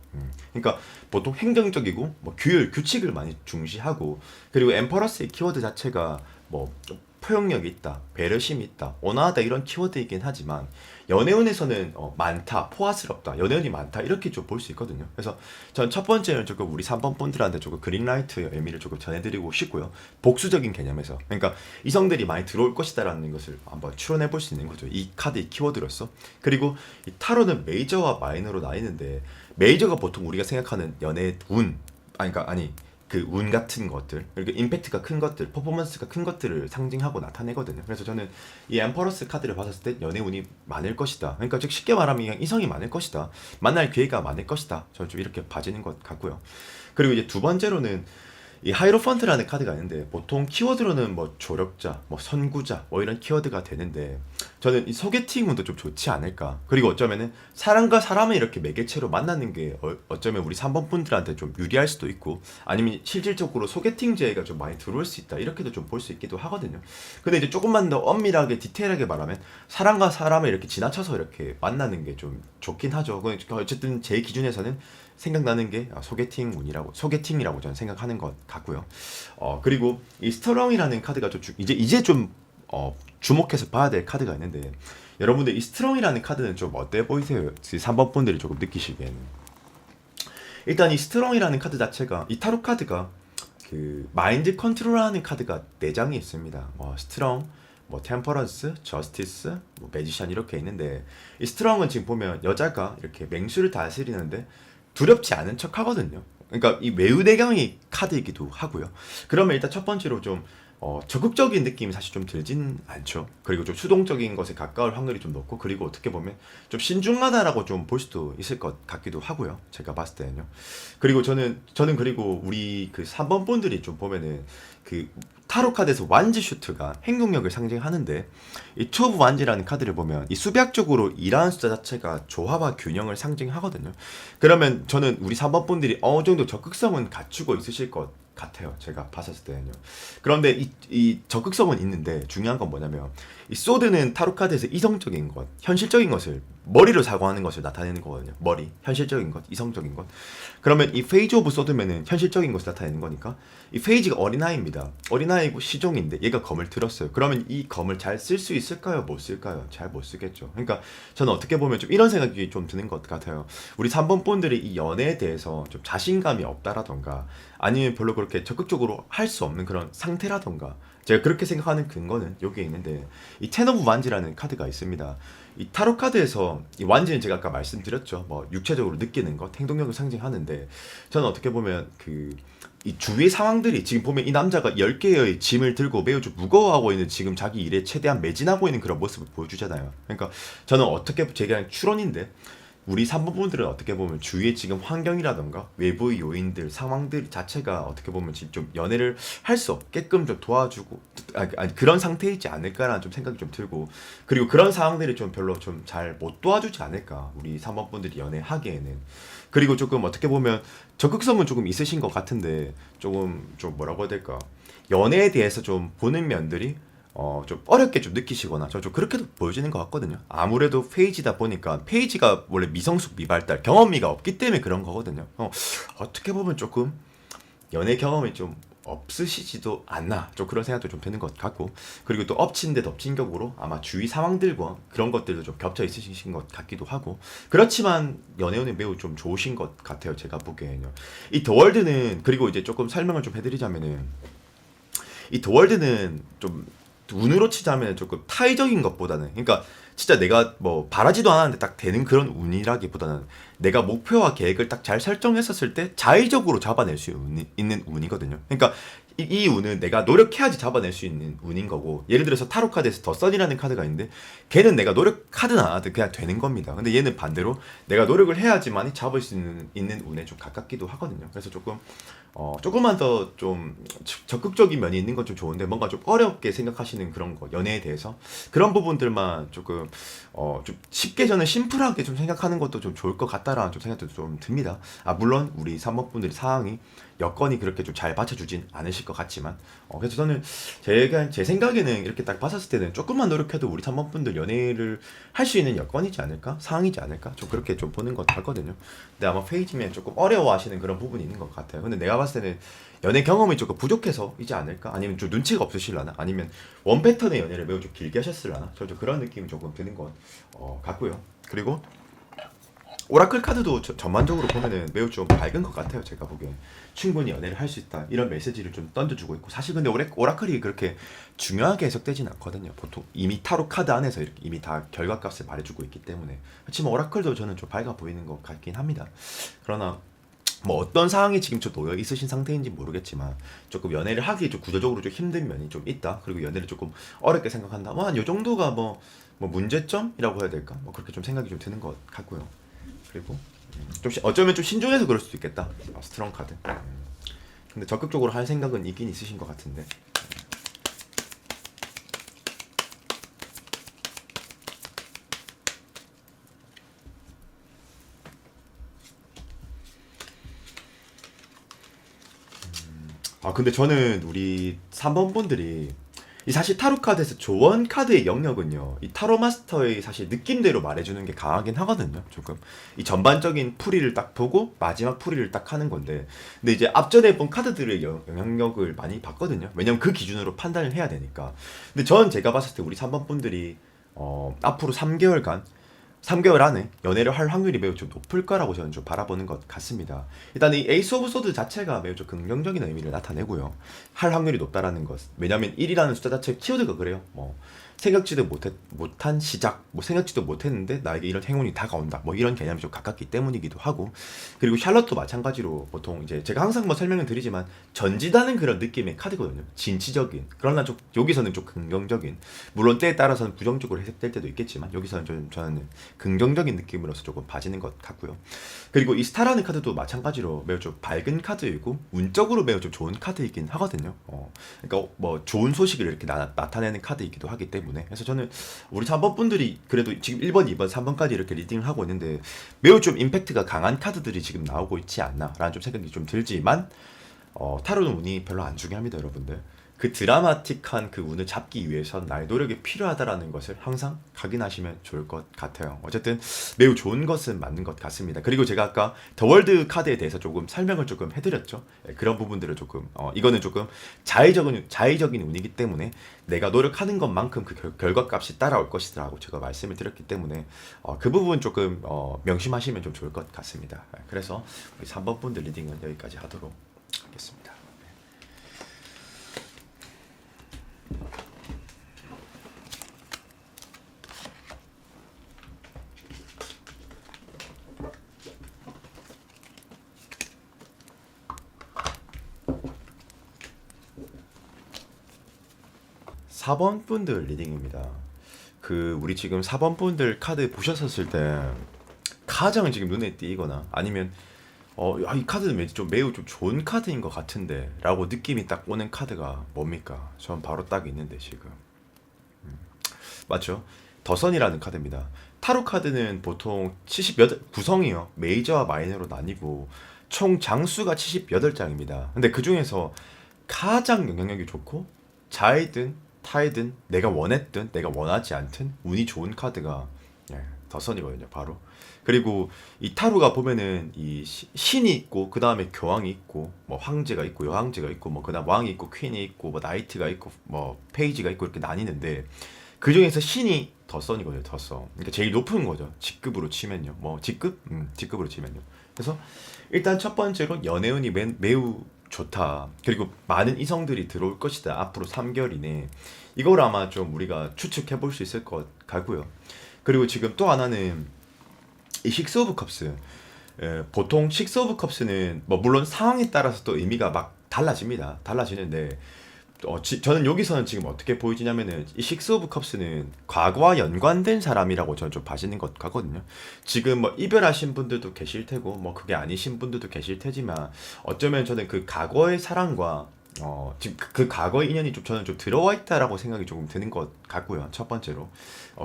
그러니까 보통 행정적이고 뭐 규율 규칙을 많이 중시하고 그리고 엠퍼러스의 키워드 자체가 뭐좀 포용력이 있다, 배려심이 있다, 온화하다 이런 키워드이긴 하지만 연애운에서는 많다, 포화스럽다, 연애운이 많다 이렇게 좀 볼 수 있거든요. 그래서 전 첫 번째는 조금 우리 3번 분들한테 조금 그린라이트의 의미를 조금 전해드리고 싶고요. 복수적인 개념에서 그러니까 이성들이 많이 들어올 것이다라는 것을 한번 추론해 볼 수 있는 거죠. 이 카드의 키워드로서. 그리고 이 타로는 메이저와 마이너로 나뉘는데 메이저가 보통 우리가 생각하는 연애 운 아니 그 운 같은 것들, 이렇게 임팩트가 큰 것들, 퍼포먼스가 큰 것들을 상징하고 나타내거든요. 그래서 저는 이 엠퍼러스 카드를 봤을 때 연애 운이 많을 것이다. 그러니까 즉 쉽게 말하면 그냥 이성이 많을 것이다. 만날 기회가 많을 것이다. 저는 좀 이렇게 봐지는 것 같고요. 그리고 이제 두 번째로는 이 하이로펀트라는 카드가 있는데 보통 키워드로는 뭐 조력자, 뭐 선구자, 뭐 이런 키워드가 되는데 저는 이 소개팅 운도 좀 좋지 않을까. 그리고 어쩌면은 사람과 사람을 이렇게 매개체로 만나는 게 어쩌면 우리 3번 분들한테 좀 유리할 수도 있고 아니면 실질적으로 소개팅 제의가 좀 많이 들어올 수 있다. 이렇게도 좀 볼 수 있기도 하거든요. 근데 이제 조금만 더 엄밀하게 디테일하게 말하면 사람과 사람을 이렇게 지나쳐서 이렇게 만나는 게 좀 좋긴 하죠. 어쨌든 제 기준에서는 생각나는 게 소개팅이라고 저는 생각하는 것 같고요. 그리고 이 스트롱이라는 카드가 좀 이제 좀 주목해서 봐야 될 카드가 있는데 여러분들 이 스트롱이라는 카드는 좀 어때 보이세요? 3번 분들이 조금 느끼시기에는 일단 이 스트롱이라는 카드 자체가 이 타로 카드가 그 마인드 컨트롤하는 카드가 4장이 있습니다. 스트롱, 뭐 템퍼런스, 저스티스, 뭐 매지션 이렇게 있는데 이 스트롱은 지금 보면 여자가 이렇게 맹수를 다스리는데 두렵지 않은 척 하거든요. 그러니까 이 외유 내경의 카드이기도 하고요. 그러면 일단 첫 번째로 좀 적극적인 느낌이 사실 좀 들진 않죠. 그리고 좀 수동적인 것에 가까울 확률이 좀 높고 그리고 어떻게 보면 좀 신중하다라고 좀 볼 수도 있을 것 같기도 하고요. 제가 봤을 때는요. 그리고 저는 그리고 우리 그 3번 분들이 좀 보면은 그 타로 카드에서 완지 슈트가 행동력을 상징하는데 이 투 오브 완지라는 카드를 보면 이 수비학적으로 일하는 숫자 자체가 조화와 균형을 상징하거든요. 그러면 저는 우리 3번 분들이 어느 정도 적극성은 갖추고 있으실 것 같아요. 제가 봤었을 때는요. 그런데 이 적극성은 있는데 중요한 건 뭐냐면 이 소드는 타로 카드에서 이성적인 것, 현실적인 것을 머리로 사고하는 것을 나타내는 거거든요. 머리, 현실적인 것, 이성적인 것. 그러면 이 페이지 오브 소드면은 현실적인 것을 나타내는 거니까 이 페이지가 어린아이입니다. 어린아이고 시종인데 얘가 검을 들었어요. 그러면 이 검을 잘 쓸 수 있을까요? 못 쓸까요? 잘 못 쓰겠죠. 그러니까 저는 어떻게 보면 좀 이런 생각이 좀 드는 것 같아요. 우리 3번 분들이 이 연애에 대해서 좀 자신감이 없다라던가 아니면 별로 그렇게 적극적으로 할 수 없는 그런 상태라던가 제가 그렇게 생각하는 근거는 여기에 있는데 이 텐 오브 완지라는 카드가 있습니다. 이 타로 카드에서 이 완지는 제가 아까 말씀드렸죠. 뭐 육체적으로 느끼는 것, 행동력을 상징하는데 저는 어떻게 보면 그 이 주위의 상황들이 지금 보면 이 남자가 10개의 짐을 들고 매우 좀 무거워하고 있는 지금 자기 일에 최대한 매진하고 있는 그런 모습을 보여주잖아요. 그러니까 저는 어떻게 제가 그냥 추론인데 우리 3번 분들은 어떻게 보면 주위의 지금 환경이라던가 외부의 요인들, 상황들 자체가 어떻게 보면 지금 좀 연애를 할 수 없게끔 좀 도와주고 아니 그런 상태이지 않을까라는 좀 생각이 좀 들고 그리고 그런 상황들이 좀 별로 좀 잘 못 도와주지 않을까 우리 3번 분들이 연애하기에는 그리고 조금 어떻게 보면 적극성은 조금 있으신 것 같은데 조금 좀 뭐라고 해야 될까? 연애에 대해서 좀 보는 면들이 좀 어렵게 좀 느끼시거나 좀 그렇게도 보여지는 것 같거든요. 아무래도 페이지다 보니까 페이지가 원래 미성숙 미발달 경험미가 없기 때문에 그런 거거든요. 어떻게 보면 조금 연애 경험이 좀 없으시지도 않나 좀 그런 생각도 좀 드는 것 같고 그리고 또 엎친 데 덮친 격으로 아마 주위 상황들과 그런 것들도 좀 겹쳐 있으신 것 같기도 하고 그렇지만 연애운이 매우 좀 좋으신 것 같아요 제가 보기에는요. 이 더월드는 그리고 이제 조금 설명을 좀 해드리자면은 이 더월드는 좀 운으로 치자면 조금 타이적인 것보다는 그러니까 진짜 내가 뭐 바라지도 않았는데 딱 되는 그런 운이라기보다는 내가 목표와 계획을 딱 잘 설정했었을 때 자의적으로 잡아낼 수 있는 운이거든요. 그러니까 이 운은 내가 노력해야지 잡아낼 수 있는 운인 거고 예를 들어서 타로 카드에서 더 선이라는 카드가 있는데 걔는 내가 노력하든 안 하든 그냥 되는 겁니다. 근데 얘는 반대로 내가 노력을 해야지만이 잡을 수 있는 운에 좀 가깝기도 하거든요. 그래서 조금 조금만 더 좀 적극적인 면이 있는 건 좀 좋은데 뭔가 좀 어렵게 생각하시는 그런 거 연애에 대해서 그런 부분들만 조금 좀 쉽게 저는 심플하게 좀 생각하는 것도 좀 좋을 것 같다라는 좀 생각도 좀 듭니다. 아 물론 우리 3번 분들이 상황이 여건이 그렇게 좀 잘 받쳐주진 않으실 것 같지만 그래서 저는 제 생각에는 이렇게 딱 봤었을 때는 조금만 노력해도 우리 3번 분들 연애를 할 수 있는 여건이지 않을까 상황이지 않을까 좀 그렇게 좀 보는 것 같거든요. 근데 아마 페이지면 조금 어려워하시는 그런 부분이 있는 것 같아요. 근데 내가 봤을 때는 연애 경험이 조금 부족해서이지 않을까? 아니면 좀 눈치가 없으실라나? 아니면 원 패턴의 연애를 매우 좀 길게 하셨을라나? 저 그런 느낌이 조금 드는 것 같고요. 그리고 오라클 카드도 전반적으로 보면은 매우 좀 밝은 것 같아요. 제가 보기엔 충분히 연애를 할 수 있다 이런 메시지를 좀 던져주고 있고 사실 근데 오라클이 그렇게 중요하게 해석되진 않거든요. 보통 이미 타로 카드 안에서 이렇게 이미 다 결과값을 말해주고 있기 때문에 그렇지만 오라클도 저는 좀 밝아 보이는 것 같긴 합니다. 그러나 뭐 어떤 상황이 지금 좀 놓여 있으신 상태인지 모르겠지만 조금 연애를 하기 좀 구조적으로 좀 힘든 면이 좀 있다. 그리고 연애를 조금 어렵게 생각한다. 뭐 한 요 정도가 뭐 문제점이라고 해야 될까? 뭐 그렇게 좀 생각이 좀 드는 것 같고요. 그리고 좀 어쩌면 좀 신중해서 그럴 수도 있겠다. 스트롱 카드. 근데 적극적으로 할 생각은 있긴 있으신 것 같은데. '근데 저는 우리 3번 분들이 이 사실 타로 카드에서 조언 카드의 영역은요. 이 타로 마스터의 사실 느낌대로 말해주는 게 강하긴 하거든요. 조금 이 전반적인 풀이를 딱 보고 마지막 풀이를 딱 하는 건데, 근데 이제 앞전에 본 카드들의 영향력을 많이 봤거든요. 왜냐면 그 기준으로 판단을 해야 되니까. 근데 전 제가 봤을 때 우리 3번 분들이 앞으로 3개월간 3개월 안에 연애를 할 확률이 매우 좀 높을 거라고 저는 좀 바라보는 것 같습니다. 일단 이 에이스 오브 소드 자체가 매우 좀 긍정적인 의미를 나타내고요. 할 확률이 높다라는 것. 왜냐면 1이라는 숫자 자체 키워드가 그래요. 뭐 생각지도 못한 시작, 뭐 생각지도 못했는데 나에게 이런 행운이 다가온다. 뭐 이런 개념이 좀 가깝기 때문이기도 하고, 그리고 샬럿도 마찬가지로 보통 이제 제가 항상 뭐 설명을 드리지만 전지다는 그런 느낌의 카드거든요. 진취적인. 그러나 좀 여기서는 좀 긍정적인. 물론 때에 따라서는 부정적으로 해석될 때도 있겠지만 여기서는 좀 저는 긍정적인 느낌으로서 조금 봐지는 것 같고요. 그리고 이 스타라는 카드도 마찬가지로 매우 좀 밝은 카드이고 운적으로 매우 좀 좋은 카드이긴 하거든요. 그러니까 뭐 좋은 소식을 이렇게 나타내는 카드이기도 하기 때문에, 그래서 저는 우리 3번 분들이 그래도 지금 1번, 2번, 3번까지 이렇게 리딩을 하고 있는데 매우 좀 임팩트가 강한 카드들이 지금 나오고 있지 않나라는 좀 생각이 좀 들지만, 타로는 운이 별로 안 중요합니다, 여러분들. 그 드라마틱한 그 운을 잡기 위해선 나의 노력이 필요하다라는 것을 항상 각인하시면 좋을 것 같아요. 어쨌든 매우 좋은 것은 맞는 것 같습니다. 그리고 제가 아까 더 월드 카드에 대해서 조금 설명을 조금 해드렸죠. 그런 부분들을 조금 이거는 조금 자의적인 운이기 때문에 내가 노력하는 것만큼 그 결과값이 따라올 것이라고 제가 말씀을 드렸기 때문에 그 부분 조금 명심하시면 좀 좋을 것 같습니다. 그래서 우리 3번 분들 리딩은 여기까지 하도록 하겠습니다. 4번 분들 리딩입니다. 우리 지금 4번 분들 카드 보셨었을 때 가장 지금 눈에 띄거나 아니면 이 카드는 왠지 좀 매우 좀 좋은 카드인 것 같은데 라고 느낌이 딱 오는 카드가 뭡니까? 전 바로 딱 있는데 지금 맞죠? 더선이라는 카드입니다. 타로 카드는 보통 78 구성이요. 메이저와 마이너로 나뉘고 총 장수가 78장입니다. 근데 그 중에서 가장 영향력이 좋고 자이든 타이든 내가 원했든 내가 원하지 않든 운이 좋은 카드가 더선이거든요, 바로. 그리고 이 타로가 보면은 이 신이 있고 그 다음에 교황이 있고 뭐 황제가 있고 여왕제가 있고 뭐 그다음 왕이 있고 퀸이 있고 뭐 나이트가 있고 뭐 페이지가 있고 이렇게 나뉘는데 그 중에서 신이 더선이거든요, 더선. 그러니까 제일 높은 거죠, 직급으로 치면요. 뭐 직급? 직급으로 치면요. 그래서 일단 첫 번째로 연애운이 매우 좋다. 그리고 많은 이성들이 들어올 것이다. 앞으로 3개월 이내. 이걸 아마 좀 우리가 추측해 볼 수 있을 것 같고요. 그리고 지금 또 하나는 이 식스 오브 컵스. 보통 식스 오브 컵스는 뭐 물론 상황에 따라서 또 의미가 막 달라집니다. 달라지는데 저는 여기서는 지금 어떻게 보이지냐면은 이 식스 오브 컵스는 과거와 연관된 사람이라고 저는 좀 봐지는 것 같거든요. 지금 뭐 이별하신 분들도 계실 테고 뭐 그게 아니신 분들도 계실 테지만 어쩌면 저는 그 과거의 사랑과 지금 그 과거의 인연이 좀 저는 좀 들어와 있다라고 생각이 조금 드는 것 같고요. 첫 번째로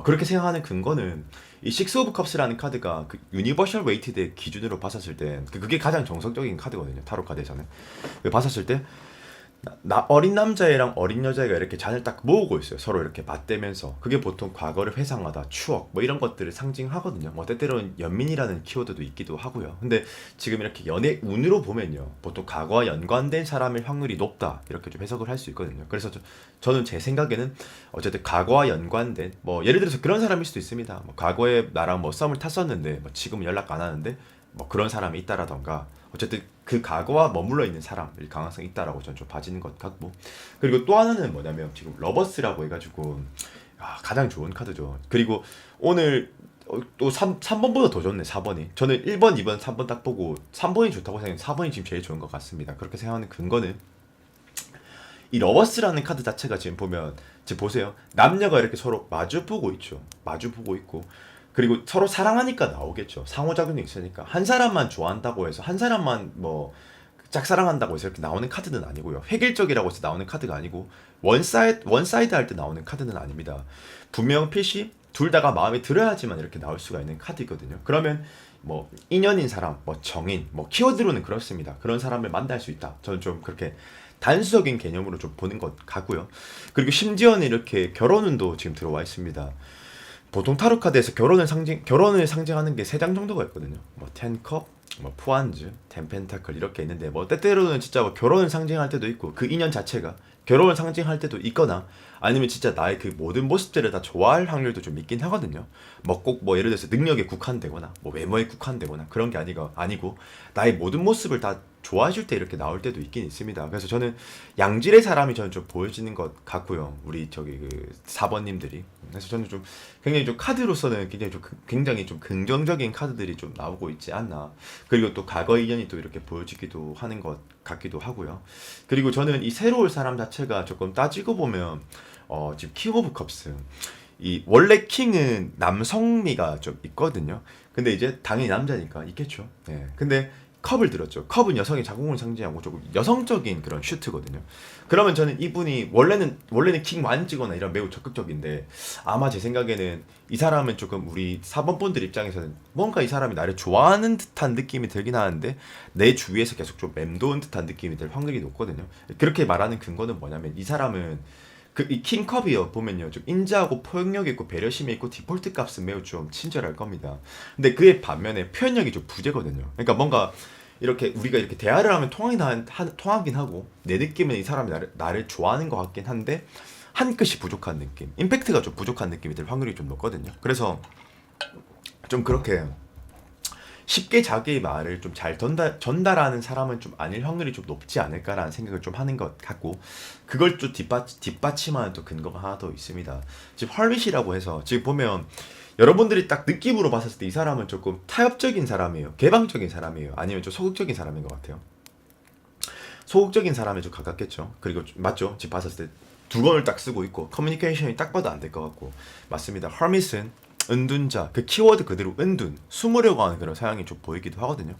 그렇게 생각하는 근거는 이 식스 오브 컵스라는 카드가 그 유니버셜 웨이티드 기준으로 봤었을 때 그게 가장 정석적인 카드거든요. 타로 카드에서는 봤었을 때 어린 남자애랑 어린 여자애가 이렇게 잔을 딱 모으고 있어요. 서로 이렇게 맞대면서. 그게 보통 과거를 회상하다, 추억, 뭐 이런 것들을 상징하거든요. 뭐 때때로는 연민이라는 키워드도 있기도 하고요. 근데 지금 이렇게 연애 운으로 보면요. 보통 과거와 연관된 사람일 확률이 높다. 이렇게 좀 해석을 할 수 있거든요. 그래서 저는 제 생각에는 어쨌든 과거와 연관된, 뭐 예를 들어서 그런 사람일 수도 있습니다. 뭐 과거에 나랑 뭐 썸을 탔었는데, 뭐 지금은 연락 안 하는데, 뭐 그런 사람이 있다라던가, 어쨌든 그 과거와 머물러 있는 사람일 가능성이 있다라고 저는 좀 봐지는 것 같고, 그리고 또 하나는 뭐냐면 지금 러버스라고 해가지고 가장 좋은 카드죠. 그리고 오늘 또 3번보다 더 좋네. 4번이. 저는 1번, 2번, 3번 딱 보고 3번이 좋다고 생각했는데 4번이 지금 제일 좋은 것 같습니다. 그렇게 생각하는 근거는 이 러버스라는 카드 자체가 지금 보면 지금 보세요. 남녀가 이렇게 서로 마주 보고 있죠. 마주 보고 있고, 그리고 서로 사랑하니까 나오겠죠. 상호작용이 있으니까. 한 사람만 좋아한다고 해서 한 사람만 뭐 짝사랑한다고 해서 이렇게 나오는 카드는 아니고요. 획일적이라고 해서 나오는 카드가 아니고 원사이드 할 때 나오는 카드는 아닙니다. 분명 필시 둘 다가 마음에 들어야지만 이렇게 나올 수가 있는 카드거든요. 그러면 뭐 인연인 사람, 뭐 정인, 뭐 키워드로는 그렇습니다. 그런 사람을 만날 수 있다. 저는 좀 그렇게 단수적인 개념으로 좀 보는 것 같고요. 그리고 심지어는 이렇게 결혼운도 지금 들어와 있습니다. 보통 타로 카드에서 결혼을 상징하는 게 세 장 정도가 있거든요. 뭐 텐컵, 뭐 푸안즈, 텐펜타클 이렇게 있는데 뭐 때때로는 진짜 뭐 결혼을 상징할 때도 있고 그 인연 자체가 결혼을 상징할 때도 있거나 아니면 진짜 나의 그 모든 모습들을 다 좋아할 확률도 좀 있긴 하거든요. 뭐 꼭 뭐 예를 들어서 능력에 국한되거나 뭐 외모에 국한되거나 그런 게 아니고 나의 모든 모습을 다 좋아해줄 때 이렇게 나올 때도 있긴 있습니다. 그래서 저는 양질의 사람이 저는 좀 보여지는 것 같고요. 우리 저기 그 4번님들이. 그래서 저는 좀 굉장히 좀 카드로서는 굉장히 좀 긍정적인 카드들이 좀 나오고 있지 않나. 그리고 또 과거 인연이 또 이렇게 보여지기도 하는 것 같기도 하고요. 그리고 저는 이 새로울 사람 자체가 조금 따지고 보면 지금 킹 오브 컵스, 이 원래 킹은 남성미가 좀 있거든요. 근데 이제 당연히 남자니까 있겠죠. 예. 근데 컵을 들었죠. 컵은 여성의 자궁을 상징하고 조금 여성적인 그런 슈트거든요. 그러면 저는 이분이 원래는 킹 완지거나 이런 매우 적극적인데 아마 제 생각에는 이 사람은 조금 우리 4번 분들 입장에서는 뭔가 이 사람이 나를 좋아하는 듯한 느낌이 들긴 하는데 내 주위에서 계속 좀 맴도는 듯한 느낌이 들 확률이 높거든요. 그렇게 말하는 근거는 뭐냐면 이 사람은 이 킹컵이요 보면요 좀 인자하고 포용력 있고 배려심이 있고 디폴트 값은 매우 좀 친절할 겁니다. 근데 그의 반면에 표현력이 좀 부재거든요. 그러니까 뭔가 이렇게 우리가 이렇게 대화를 하면 통하긴 하고 내 느낌은 이 사람이 나를 좋아하는 것 같긴 한데 한 끗이 부족한 느낌, 임팩트가 좀 부족한 느낌이 들 확률이 좀 높거든요. 그래서 좀 그렇게 쉽게 자기의 말을 좀 잘 전달하는 사람은 좀 아닐 확률이 좀 높지 않을까라는 생각을 좀 하는 것 같고, 그걸 또 뒷받침하는 또 근거가 하나 더 있습니다. 지금 헐밋이라고 해서 지금 보면 여러분들이 딱 느낌으로 봤을 때 이 사람은 조금 타협적인 사람이에요, 개방적인 사람이에요, 아니면 좀 소극적인 사람인 것 같아요. 소극적인 사람에 좀 가깝겠죠. 그리고 맞죠? 지금 봤을 때 두 권을 딱 쓰고 있고 커뮤니케이션이 딱 봐도 안 될 것 같고 맞습니다. 헐밋은 은둔자 그 키워드 그대로 은둔 숨으려고 하는 그런 성향이 좀 보이기도 하거든요.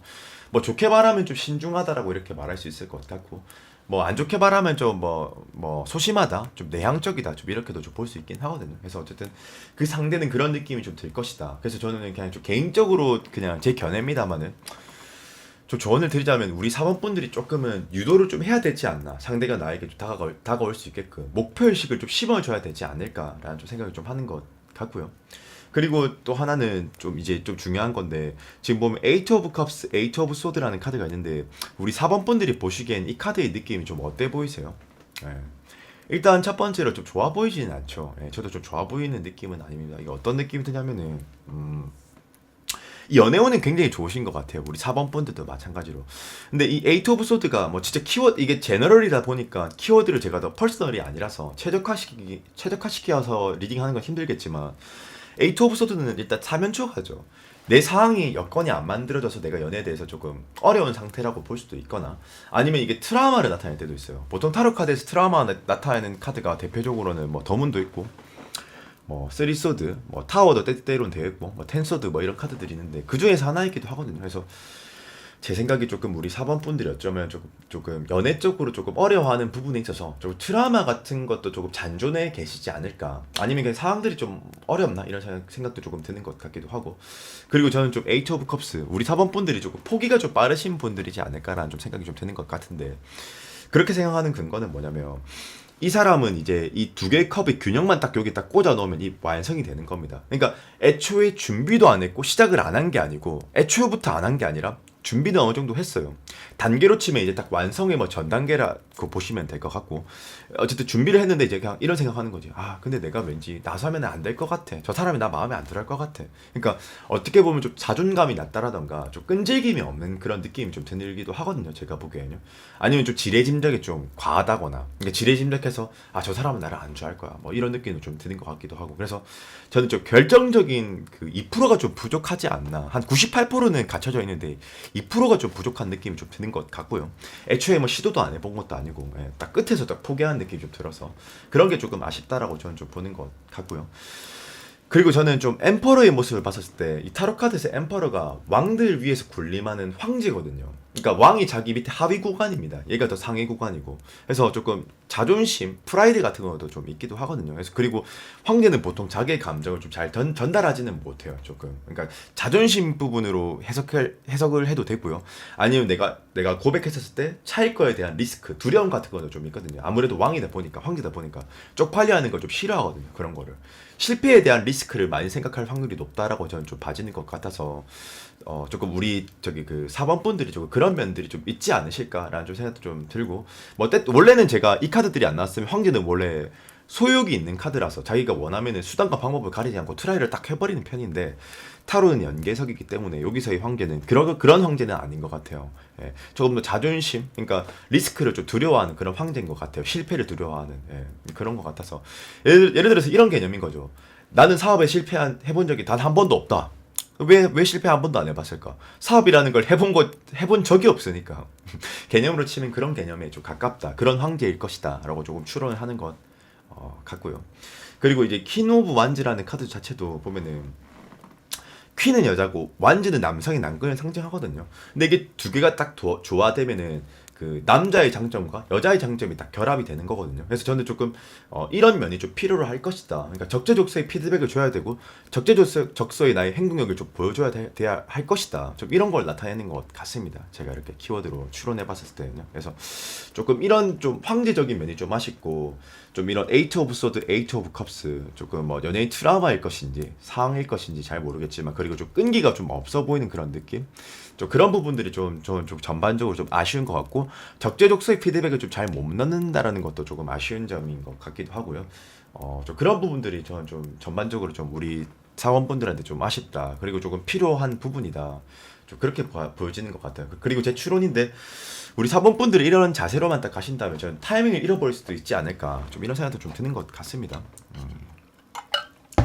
뭐 좋게 말하면 좀 신중하다라고 이렇게 말할 수 있을 것 같고 뭐 안 좋게 말하면 좀 뭐 소심하다 좀 내향적이다 좀 이렇게도 좀 볼 수 있긴 하거든요. 그래서 어쨌든 그 상대는 그런 느낌이 좀 들 것이다. 그래서 저는 그냥 좀 개인적으로 그냥 제 견해입니다만은 좀 조언을 드리자면 우리 사원분들이 조금은 유도를 좀 해야 되지 않나, 상대가 나에게 좀 다가올 수 있게끔 목표의식을 좀 심어줘야 되지 않을까라는 좀 생각을 좀 하는 것 같고요. 그리고 또 하나는 좀 이제 좀 중요한 건데 지금 보면 에이트 오브 컵스, 에이트 오브 소드라는 카드가 있는데 우리 4번분들이 보시기엔 이 카드의 느낌이 좀 어때 보이세요? 예. 일단 첫 번째로 좀 좋아 보이지는 않죠. 예, 저도 좀 좋아 보이는 느낌은 아닙니다. 이게 어떤 느낌이 드냐면은 이 연애운은 굉장히 좋으신 것 같아요. 우리 4번 분들도 마찬가지로. 근데 이 에이트 오브 소드가 뭐 진짜 키워드 이게 제너럴이다 보니까 키워드를 제가 더 퍼스널이 아니라서 최적화시켜서 리딩하는 건 힘들겠지만 에이트 오브 소드는 일단 사면초가죠. 내 상황이 여건이 안 만들어져서 내가 연애에 대해서 조금 어려운 상태라고 볼 수도 있거나 아니면 이게 트라우마를 나타낼 때도 있어요. 보통 타로 카드에서 트라우마 나타내는 카드가 대표적으로는 뭐 더문도 있고 뭐 쓰리소드, 뭐 타워도 때때로는 되어 있고 뭐 텐소드 뭐 이런 카드들이 있는데 그 중에서 하나이기도 하거든요. 그래서 제 생각이 조금 우리 4번 분들이 어쩌면 조금 연애 쪽으로 조금 어려워하는 부분에 있어서 조금 트라우마 같은 것도 조금 잔존해 계시지 않을까, 아니면 그냥 상황들이 좀 어렵나 이런 생각도 조금 드는 것 같기도 하고. 그리고 저는 좀 에이트 오브 컵스 우리 4번 분들이 조금 포기가 좀 빠르신 분들이지 않을까라는 좀 생각이 좀 드는 것 같은데, 그렇게 생각하는 근거는 뭐냐면 이 사람은 이제 이 두 개의 컵의 균형만 딱 여기 딱 꽂아 놓으면 이 완성이 되는 겁니다. 그러니까 애초에 준비도 안 했고 시작을 안 한 게 아니고 애초부터 안 한 게 아니라 준비는 어느 정도 했어요. 단계로 치면 이제 딱 완성의 뭐 전 단계라고 보시면 될 것 같고, 어쨌든 준비를 했는데 이제 그냥 이런 생각하는 거지. 아 근데 내가 왠지 나서 하면 안 될 것 같아. 저 사람이 나 마음에 안 들어 할 것 같아. 그러니까 어떻게 보면 좀 자존감이 낮다라던가 좀 끈질김이 없는 그런 느낌이 좀 들기도 하거든요. 제가 보기에는요. 아니면 좀 지레짐작이 좀 과하다거나, 그러니까 지레짐작해서 아 저 사람은 나를 안 좋아할 거야 뭐 이런 느낌이 좀 드는 것 같기도 하고. 그래서 저는 좀 결정적인 그 2%가 좀 부족하지 않나. 한 98%는 갖춰져 있는데 2%가 좀 부족한 느낌이 좀 드는 것 같고요. 애초에 뭐 시도도 안 해본 것도 아니고 딱 끝에서 딱 포기하는 느낌이 좀 들어서 그런 게 조금 아쉽다라고 저는 좀 보는 것 같고요. 그리고 저는 좀 엠퍼러의 모습을 봤었을 때 이 타로 카드에서 엠퍼러가 왕들 위에서 군림하는 황제거든요. 그러니까 왕이 자기 밑에 하위 구간입니다. 얘가 더 상위 구간이고. 그래서 조금 자존심, 프라이드 같은 것도 좀 있기도 하거든요. 그래서 그리고 황제는 보통 자기의 감정을 좀 잘 전달하지는 못해요. 조금. 그러니까 자존심 부분으로 해석을 해도 되고요. 아니면 내가 고백했었을 때 차일 거에 대한 리스크, 두려움 같은 거도 좀 있거든요. 아무래도 왕이다 보니까, 황제다 보니까 쪽팔려 하는 걸 좀 싫어하거든요. 그런 거를. 실패에 대한 리스크를 많이 생각할 확률이 높다라고 저는 좀 봐지는 것 같아서 조금 우리 저기 그 4번 분들이 조금 그런 면들이 좀 있지 않으실까라는 좀 생각도 좀 들고. 뭐 원래는 제가 이 카드들이 안 나왔으면 황제는 원래 소욕이 있는 카드라서 자기가 원하면은 수단과 방법을 가리지 않고 트라이를 딱 해버리는 편인데, 타로는 연계석이기 때문에 여기서의 황제는 그런 황제는 아닌 것 같아요. 예, 조금 더 자존심, 그러니까 리스크를 좀 두려워하는 그런 황제인 것 같아요. 실패를 두려워하는 그런 것 같아서 예를 들어서 이런 개념인 거죠. 나는 사업에 해본 적이 단 한 번도 없다. 왜 실패 한 번도 안 해봤을까? 사업이라는 걸 해본 적이 없으니까. 개념으로 치면 그런 개념에 좀 가깝다. 그런 황제일 것이다. 라고 조금 추론을 하는 것 같고요. 그리고 이제 퀸 오브 완즈라는 카드 자체도 보면은 퀸은 여자고 완즈는 남성의 난근을 상징하거든요. 근데 이게 두 개가 딱 조화되면은 그 남자의 장점과 여자의 장점이 딱 결합이 되는 거거든요. 그래서 저는 조금 이런 면이 좀 필요로 할 것이다. 그러니까 적재적소의 피드백을 줘야 되고 적재적소의 나의 행동력을 좀 보여줘야 돼야 할 것이다. 좀 이런 걸 나타내는 것 같습니다. 제가 이렇게 키워드로 추론해봤을 때는요. 그래서 조금 이런 좀 황제적인 면이 좀 아쉽고, 좀 이런 에이트 오브 소드, 에이트 오브 컵스 조금 뭐 연예인 트라우마일 것인지 상황일 것인지 잘 모르겠지만, 그리고 좀 끈기가 좀 없어 보이는 그런 느낌. 좀 그런 부분들이 좀 전반적으로 좀 아쉬운 것 같고, 적재적소의 피드백을 좀 잘 못 넣는다라는 것도 조금 아쉬운 점인 것 같기도 하고요. 좀 그런 부분들이 저는 좀 전반적으로 좀 우리 사원분들한테 좀 아쉽다. 그리고 조금 필요한 부분이다. 좀 그렇게 보여지는 것 같아요. 그리고 제 추론인데 우리 사원분들이 이런 자세로만 딱 가신다면 저는 타이밍을 잃어버릴 수도 있지 않을까. 좀 이런 생각도 좀 드는 것 같습니다.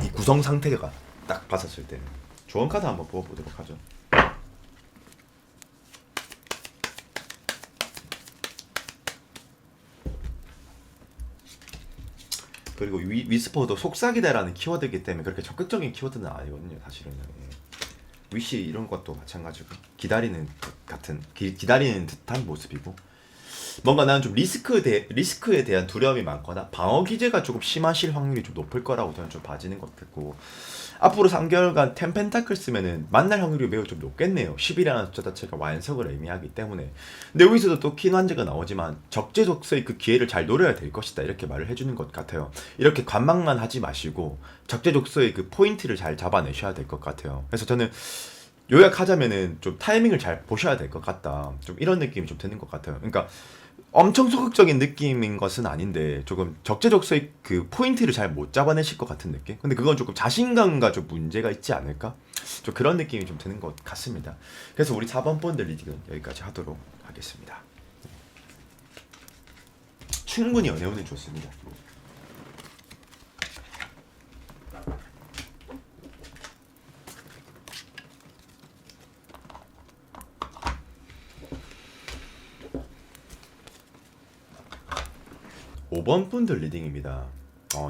이 구성 상태가 딱 봤었을 때 조언 카드 한번 뽑아보도록 하죠. 그리고 위스퍼도 속삭이다라는 키워드이기 때문에 그렇게 적극적인 키워드는 아니거든요. 사실은. 예. 위시 이런 것도 마찬가지고 기다리는 기다리는 듯한 모습이고 뭔가 나는 좀 리스크에 대한 두려움이 많거나 방어 기제가 조금 심하실 확률이 좀 높을 거라고 저는 좀 봐지는 것 같고 앞으로 3개월간 템펜타클 쓰면은 만날 확률이 매우 좀 높겠네요. 10이라는 숫자 자체가 완성을 의미하기 때문에. 근데 여기서도 또 킹환제가 나오지만 적재적소의 그 기회를 잘 노려야 될 것이다 이렇게 말을 해주는 것 같아요. 이렇게 관망만 하지 마시고 적재적소의 그 포인트를 잘 잡아내셔야 될 것 같아요. 그래서 저는 요약하자면은 좀 타이밍을 잘 보셔야 될 것 같다. 좀 이런 느낌이 좀 드는 것 같아요. 그러니까 엄청 소극적인 느낌인 것은 아닌데 조금 적재적소의 그 포인트를 잘 못 잡아내실 것 같은 느낌? 근데 그건 조금 자신감과 좀 문제가 있지 않을까? 좀 그런 느낌이 좀 드는 것 같습니다. 그래서 우리 4번 본드 리딩은 여기까지 하도록 하겠습니다. 충분히 연애운은 좋습니다. 5번 분들 리딩입니다.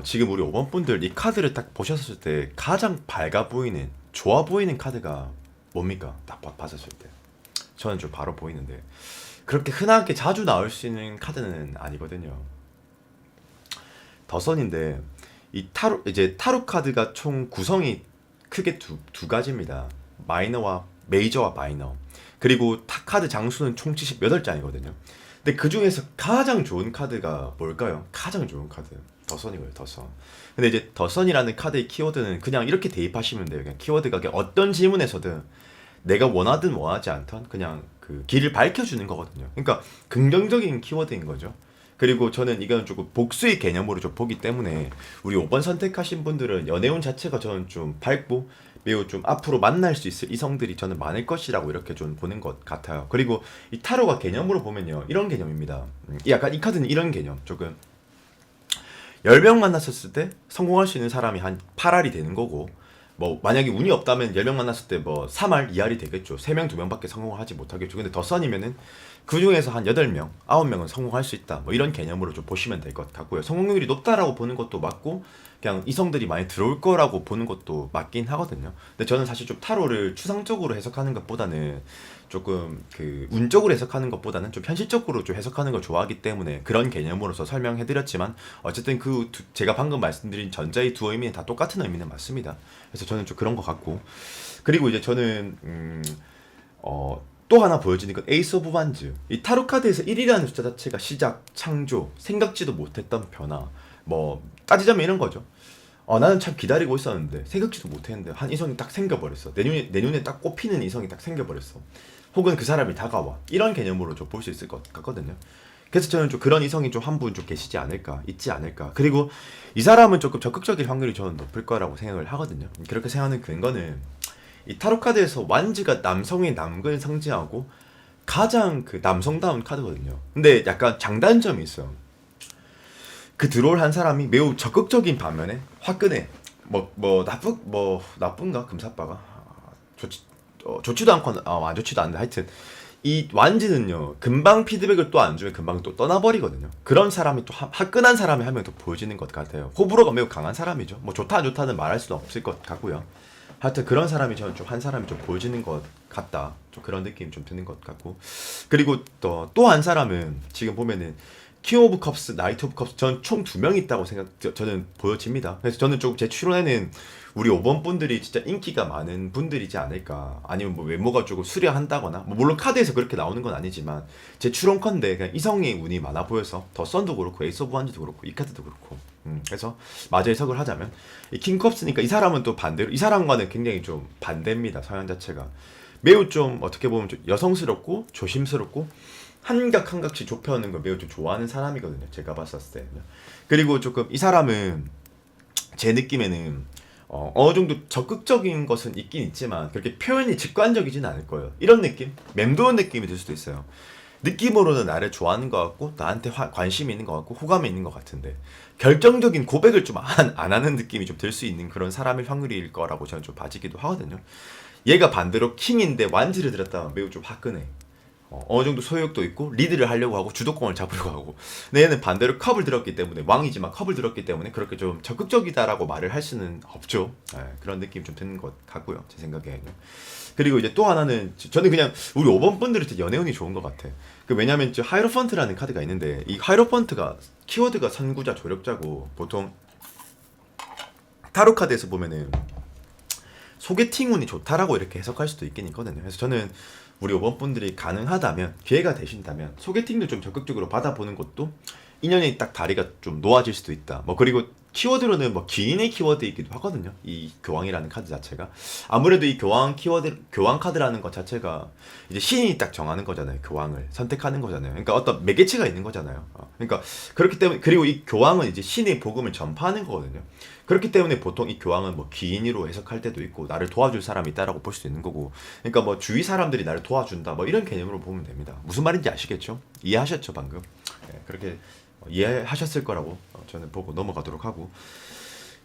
지금 우리 5번 분들 이 카드를 딱 보셨을 때 가장 밝아 보이는, 좋아 보이는 카드가 뭡니까? 딱 봤었을 때. 저는 좀 바로 보이는데 그렇게 흔하게 자주 나올 수 있는 카드는 아니거든요. 더선인데 이 타로 카드가 총 구성이 크게 두 가지입니다. 마이너와 메이저와 마이너. 그리고 타 카드 장수는 총 78장이거든요. 근데 그 중에서 가장 좋은 카드가 뭘까요? 가장 좋은 카드 더선이고요. 더선. 근데 이제 더선이라는 카드의 키워드는 그냥 이렇게 대입하시면 돼요. 그냥 키워드가 그냥 어떤 질문에서든 내가 원하든 원하지 않던 그냥 그 길을 밝혀주는 거거든요. 그러니까 긍정적인 키워드인 거죠. 그리고 저는 이건 조금 복수의 개념으로 좀 보기 때문에 우리 5번 선택하신 분들은 연애운 자체가 저는 좀 밝고 매우 좀 앞으로 만날 수 있을 이성들이 저는 많을 것이라고 이렇게 좀 보는 것 같아요. 그리고 이 타로가 개념으로 보면요, 이런 개념입니다. 약간 이 카드는 이런 개념. 조금 10명 만났었을 때 성공할 수 있는 사람이 한 8알이 되는 거고, 뭐 만약에 운이 없다면 10명 만났을 때 뭐 3알, 2알이 되겠죠. 3명, 2명밖에 성공을 하지 못하겠죠. 근데 더 선이면은 그 중에서 한 8명, 9명은 성공할 수 있다. 뭐 이런 개념으로 좀 보시면 될 것 같고요. 성공률이 높다라고 보는 것도 맞고 그냥 이성들이 많이 들어올 거라고 보는 것도 맞긴 하거든요. 근데 저는 사실 좀 타로를 추상적으로 해석하는 것보다는 조금 그 운적으로 해석하는 것보다는 좀 현실적으로 좀 해석하는 걸 좋아하기 때문에 그런 개념으로서 설명해드렸지만 어쨌든 제가 방금 말씀드린 전자의 두 의미는 다 똑같은 의미는 맞습니다. 그래서 저는 좀 그런 것 같고, 그리고 이제 저는 또 하나 보여지는 건 에이스 오브 반즈. 이 타로 카드에서 1이라는 숫자 자체가 시작, 창조, 생각지도 못했던 변화. 뭐 따지자면 이런 거죠. 나는 참 기다리고 있었는데 생각지도 못했는데 한 이성이 딱 생겨버렸어. 내 눈에 딱 꼽히는 이성이 딱 생겨버렸어. 혹은 그 사람이 다가와. 이런 개념으로 좀 볼 수 있을 것 같거든요. 그래서 저는 좀 그런 이성이 좀 한 분 좀 계시지 않을까, 있지 않을까. 그리고 이 사람은 조금 적극적일 확률이 저는 높을 거라고 생각을 하거든요. 그렇게 생각하는 근거는 이 타로 카드에서 완즈가 남성의 남근을 상징하고 가장 그 남성다운 카드거든요. 근데 약간 장단점이 있어요. 그 드롤 한 사람이 매우 적극적인 반면에 화끈해. 나쁜가 금사빠가 좋지도 않고 안 좋지도 않은데 하여튼 이 완즈는요 금방 피드백을 또 안 주면 금방 또 떠나버리거든요. 그런 사람이 또 화끈한 사람이 한 명 더 보여지는 것 같아요. 호불호가 매우 강한 사람이죠. 뭐 좋다 안 좋다는 말할 수는 없을 것 같고요. 하여튼 그런 사람이 저는 좀 한 사람이 좀 보여지는 것 같다. 좀 그런 느낌이 좀 드는 것 같고, 그리고 또 한 사람은 지금 보면은 킹 오브 컵스, 나이트 오브 컵스, 전 총 2명 있다고 저는 보여집니다. 그래서 저는 좀 제 추론에는 우리 5번 분들이 진짜 인기가 많은 분들이지 않을까. 아니면 뭐 외모가 조금 수려한다거나, 뭐 물론 카드에서 그렇게 나오는 건 아니지만 제 추론컨대 그냥 이성의 운이 많아 보여서 더 선도 그렇고 에이스 오브 한즈도 그렇고 이 카드도 그렇고, 그래서 마저 해석을 하자면 이 킹컵스니까 이 사람은 또 반대로 이 사람과는 굉장히 좀 반대입니다. 성향 자체가 매우 좀 어떻게 보면 좀 여성스럽고 조심스럽고 한각 한각씩 좁혀오는 걸 매우 좀 좋아하는 사람이거든요. 제가 봤었을 때. 그리고 조금 이 사람은 제 느낌에는 어느 정도 적극적인 것은 있긴 있지만 그렇게 표현이 직관적이진 않을 거예요. 이런 느낌? 맴도는 느낌이 들 수도 있어요. 느낌으로는 나를 좋아하는 것 같고 나한테 관심이 있는 것 같고 호감이 있는 것 같은데 결정적인 고백을 좀 안 하는 느낌이 좀 들 수 있는 그런 사람일 확률일 거라고 저는 좀 봐지기도 하거든요. 얘가 반대로 킹인데 완지를 들었다면 매우 좀 화끈해. 어느 정도 소유욕도 있고 리드를 하려고 하고 주도권을 잡으려고 하고, 근데 얘는 반대로 컵을 들었기 때문에, 왕이지만 컵을 들었기 때문에 그렇게 좀 적극적이다라고 말을 할 수는 없죠. 예, 그런 느낌 좀 드는 것 같고요, 제 생각에는. 그리고 이제 또 하나는 저는 그냥 우리 5번 분들이 연애운이 좋은 것 같아. 왜냐면 저 하이로펀트라는 카드가 있는데, 이 하이로펀트가 키워드가 선구자 조력자고, 보통 타로 카드에서 보면은 소개팅 운이 좋다라고 이렇게 해석할 수도 있긴 있거든요. 그래서 저는 우리 5번 분들이 가능하다면, 기회가 되신다면 소개팅도 좀 적극적으로 받아보는 것도 인연이 딱 다리가 좀 놓아질 수도 있다. 뭐 그리고 키워드로는 뭐 기인의 키워드이기도 하거든요. 이 교황이라는 카드 자체가 아무래도 이 교황 키워드, 교황 카드라는 것 자체가 이제 신이 딱 정하는 거잖아요. 교황을 선택하는 거잖아요. 그러니까 어떤 매개체가 있는 거잖아요. 그러니까 그렇기 때문에, 그리고 이 교황은 이제 신의 복음을 전파하는 거거든요. 그렇기 때문에 보통 이 교황은 뭐 기인으로 해석할 때도 있고, 나를 도와줄 사람이 있다라고 볼 수도 있는 거고, 그러니까 뭐 주위 사람들이 나를 도와준다 뭐 이런 개념으로 보면 됩니다. 무슨 말인지 아시겠죠? 이해하셨죠 방금? 네, 그렇게 이해하셨을 거라고 저는 보고 넘어가도록 하고,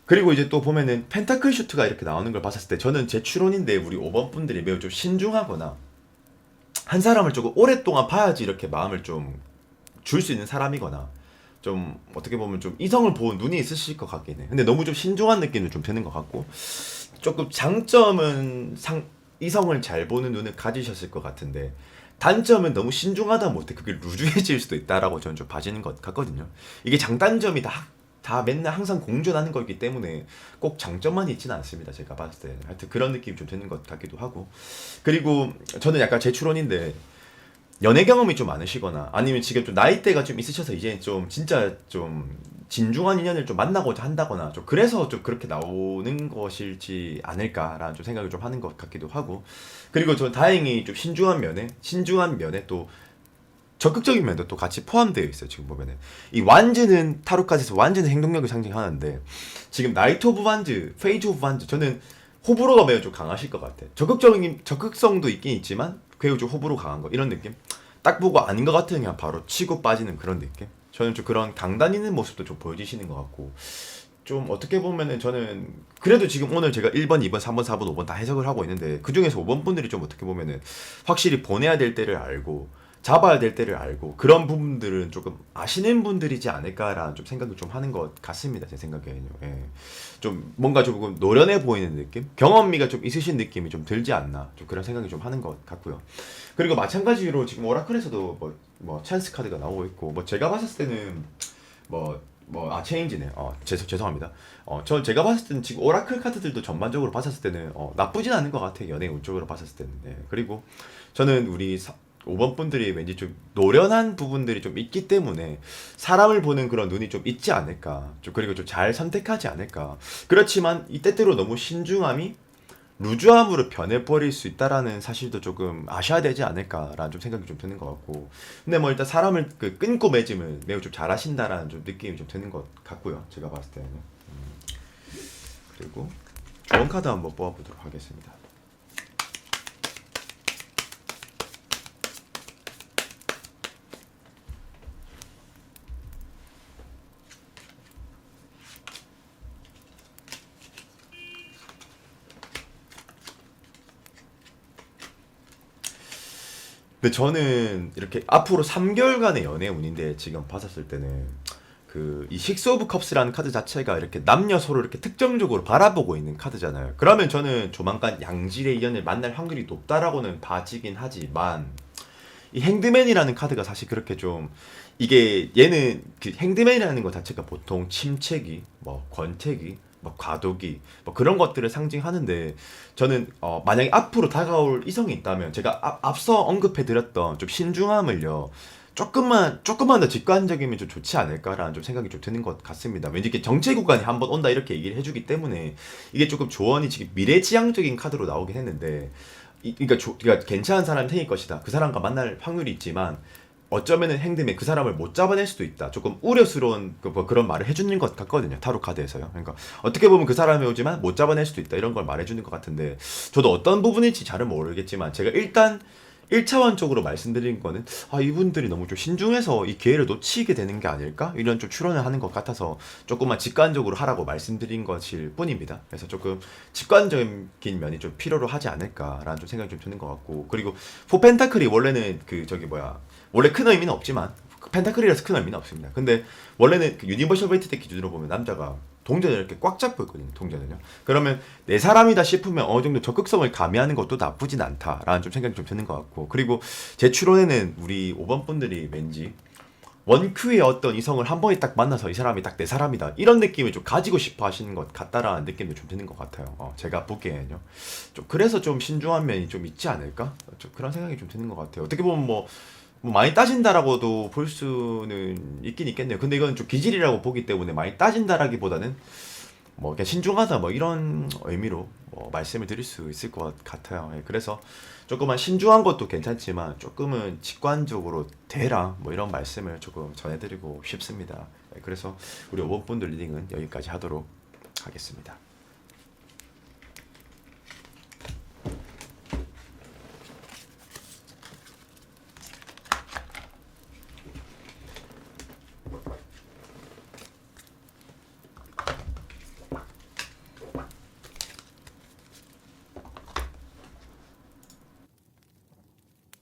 그리고 이제 또 보면은 펜타클 슈트가 이렇게 나오는 걸 봤을 때, 저는 제 추론인데 우리 5번 분들이 매우 좀 신중하거나 한 사람을 조금 오랫동안 봐야지 이렇게 마음을 좀 줄 수 있는 사람이거나, 좀 어떻게 보면 좀 이성을 보는 눈이 있으실 것 같긴 해. 근데 너무 좀 신중한 느낌도 좀 드는 것 같고, 조금 장점은 이성을 잘 보는 눈을 가지셨을 것 같은데, 단점은 너무 신중하다 못해 그게 루즈해질 수도 있다라고 저는 좀 봐지는 것 같거든요. 이게 장단점이 다 맨날 항상 공존하는 거기 때문에 꼭 장점만 있지는 않습니다. 제가 봤을 때. 하여튼 그런 느낌이 좀 드는 것 같기도 하고. 그리고 저는 약간 제 추론인데, 연애 경험이 좀 많으시거나 아니면 지금 좀 나이대가 좀 있으셔서 이제 좀 진짜 좀 진중한 인연을 좀 만나고자 한다거나, 좀 그래서 좀 그렇게 나오는 것일지 않을까라는 좀 생각을 좀 하는 것 같기도 하고, 그리고 저 다행히 좀 신중한 면에 또 적극적인 면도 또 같이 포함되어 있어요. 지금 보면은 이 완즈는 타로카드에서 완즈는 행동력을 상징하는데, 지금 나이트 오브 완즈, 페이즈 오브 완즈, 저는 호불호가 매우 좀 강하실 것 같아. 적극성도 있긴 있지만 매우 좀 호불호 강한 거, 이런 느낌. 딱 보고 아닌 것 같으면 그냥 바로 치고 빠지는 그런 느낌. 저는 좀 그런 강단 있는 모습도 좀 보여주시는 것 같고, 좀 어떻게 보면은 저는 그래도 지금 오늘 제가 1번, 2번, 3번, 4번, 5번 다 해석을 하고 있는데, 그 중에서 5번 분들이 좀 어떻게 보면은 확실히 보내야 될 때를 알고 잡아야 될 때를 알고, 그런 부분들은 조금 아시는 분들이지 않을까라는 좀 생각을 좀 하는 것 같습니다. 제 생각에는요. 예. 좀 뭔가 조금 노련해 보이는 느낌? 경험미가 좀 있으신 느낌이 좀 들지 않나, 좀 그런 생각이 좀 하는 것 같고요. 그리고 마찬가지로 지금 오라클에서도 뭐 찬스 카드가 나오고 있고, 뭐 제가 봤을 때는 체인지네. 죄송합니다. 제가 봤을 때는 지금 오라클 카드들도 전반적으로 봤을 때는 나쁘진 않은 것 같아요. 연애 운쪽으로 봤을 때는. 네. 그리고 저는 우리 5번 분들이 왠지 좀 노련한 부분들이 좀 있기 때문에 사람을 보는 그런 눈이 좀 있지 않을까. 그리고 좀 잘 선택하지 않을까. 그렇지만 이 때때로 너무 신중함이 루즈함으로 변해버릴 수 있다라는 사실도 조금 아셔야 되지 않을까라는 좀 생각이 좀 드는 것 같고, 근데 뭐 일단 사람을 끊고 맺음을 매우 좀 잘하신다라는 좀 느낌이 좀 드는 것 같고요. 제가 봤을 때는. 그리고 좋은 카드 한번 뽑아보도록 하겠습니다. 근데 저는 이렇게 앞으로 3개월간의 연애 운인데, 지금 봤었을 때는 이 식스 오브 컵스라는 카드 자체가 이렇게 남녀 서로 이렇게 특정적으로 바라보고 있는 카드잖아요. 그러면 저는 조만간 양질의 인연을 만날 확률이 높다라고는 봐지긴 하지만, 이 행드맨이라는 카드가 사실 그렇게 좀, 이게 얘는 그 행드맨이라는 것 자체가 보통 침체기, 뭐 권태기, 뭐 과도기, 뭐 그런 것들을 상징하는데, 저는 만약에 앞으로 다가올 이성이 있다면 제가 앞서 언급해드렸던 좀 신중함을요, 조금만 더 직관적이면 좀 좋지 않을까라는 좀 생각이 좀 드는 것 같습니다. 왠지 이렇게 정체 구간이 한번 온다 이렇게 얘기를 해주기 때문에, 이게 조금 조언이 지금 미래지향적인 카드로 나오긴 했는데, 그러니까 괜찮은 사람이 생길 것이다. 그 사람과 만날 확률이 있지만 어쩌면은 행dim에 그 사람을 못 잡아낼 수도 있다. 조금 우려스러운 그런 말을 해주는 것 같거든요. 타로 카드에서요. 그러니까 어떻게 보면 그 사람이 오지만 못 잡아낼 수도 있다. 이런 걸 말해주는 것 같은데, 저도 어떤 부분일지 잘은 모르겠지만 제가 일단 1차원적으로 말씀드린 거는 이분들이 너무 좀 신중해서 이 기회를 놓치게 되는 게 아닐까? 이런 좀 추론을 하는 것 같아서 조금만 직관적으로 하라고 말씀드린 것일 뿐입니다. 그래서 조금 직관적인 면이 좀 필요로 하지 않을까라는 좀 생각이 좀 드는 것 같고, 그리고 포펜타클이 원래는 원래 큰 의미는 없지만 펜타클이라서 큰 의미는 없습니다. 근데 원래는 그 유니버셜 웨이트 대 기준으로 보면 남자가 동전을 이렇게 꽉 잡고 있거든요. 동전을요. 그러면 내 사람이다 싶으면 어느 정도 적극성을 가미하는 것도 나쁘진 않다라는 좀 생각이 좀 드는 것 같고, 그리고 제 추론에는 우리 5번 분들이 왠지 원큐의 어떤 이성을 한 번에 딱 만나서 이 사람이 딱 내 사람이다 이런 느낌을 좀 가지고 싶어 하시는 것 같다라는 느낌도 좀 드는 것 같아요. 제가 보기에는요. 좀 그래서 좀 신중한 면이 좀 있지 않을까? 좀 그런 생각이 좀 드는 것 같아요. 어떻게 보면 뭐 많이 따진다라고도 볼 수는 있긴 있겠네요. 근데 이건 좀 기질이라고 보기 때문에 많이 따진다라기보다는 뭐 그냥 신중하다 뭐 이런 의미로 뭐 말씀을 드릴 수 있을 것 같아요. 예, 그래서 조금만 신중한 것도 괜찮지만 조금은 직관적으로 대라 뭐 이런 말씀을 조금 전해드리고 싶습니다. 예, 그래서 우리 5번 분들 리딩은 여기까지 하도록 하겠습니다.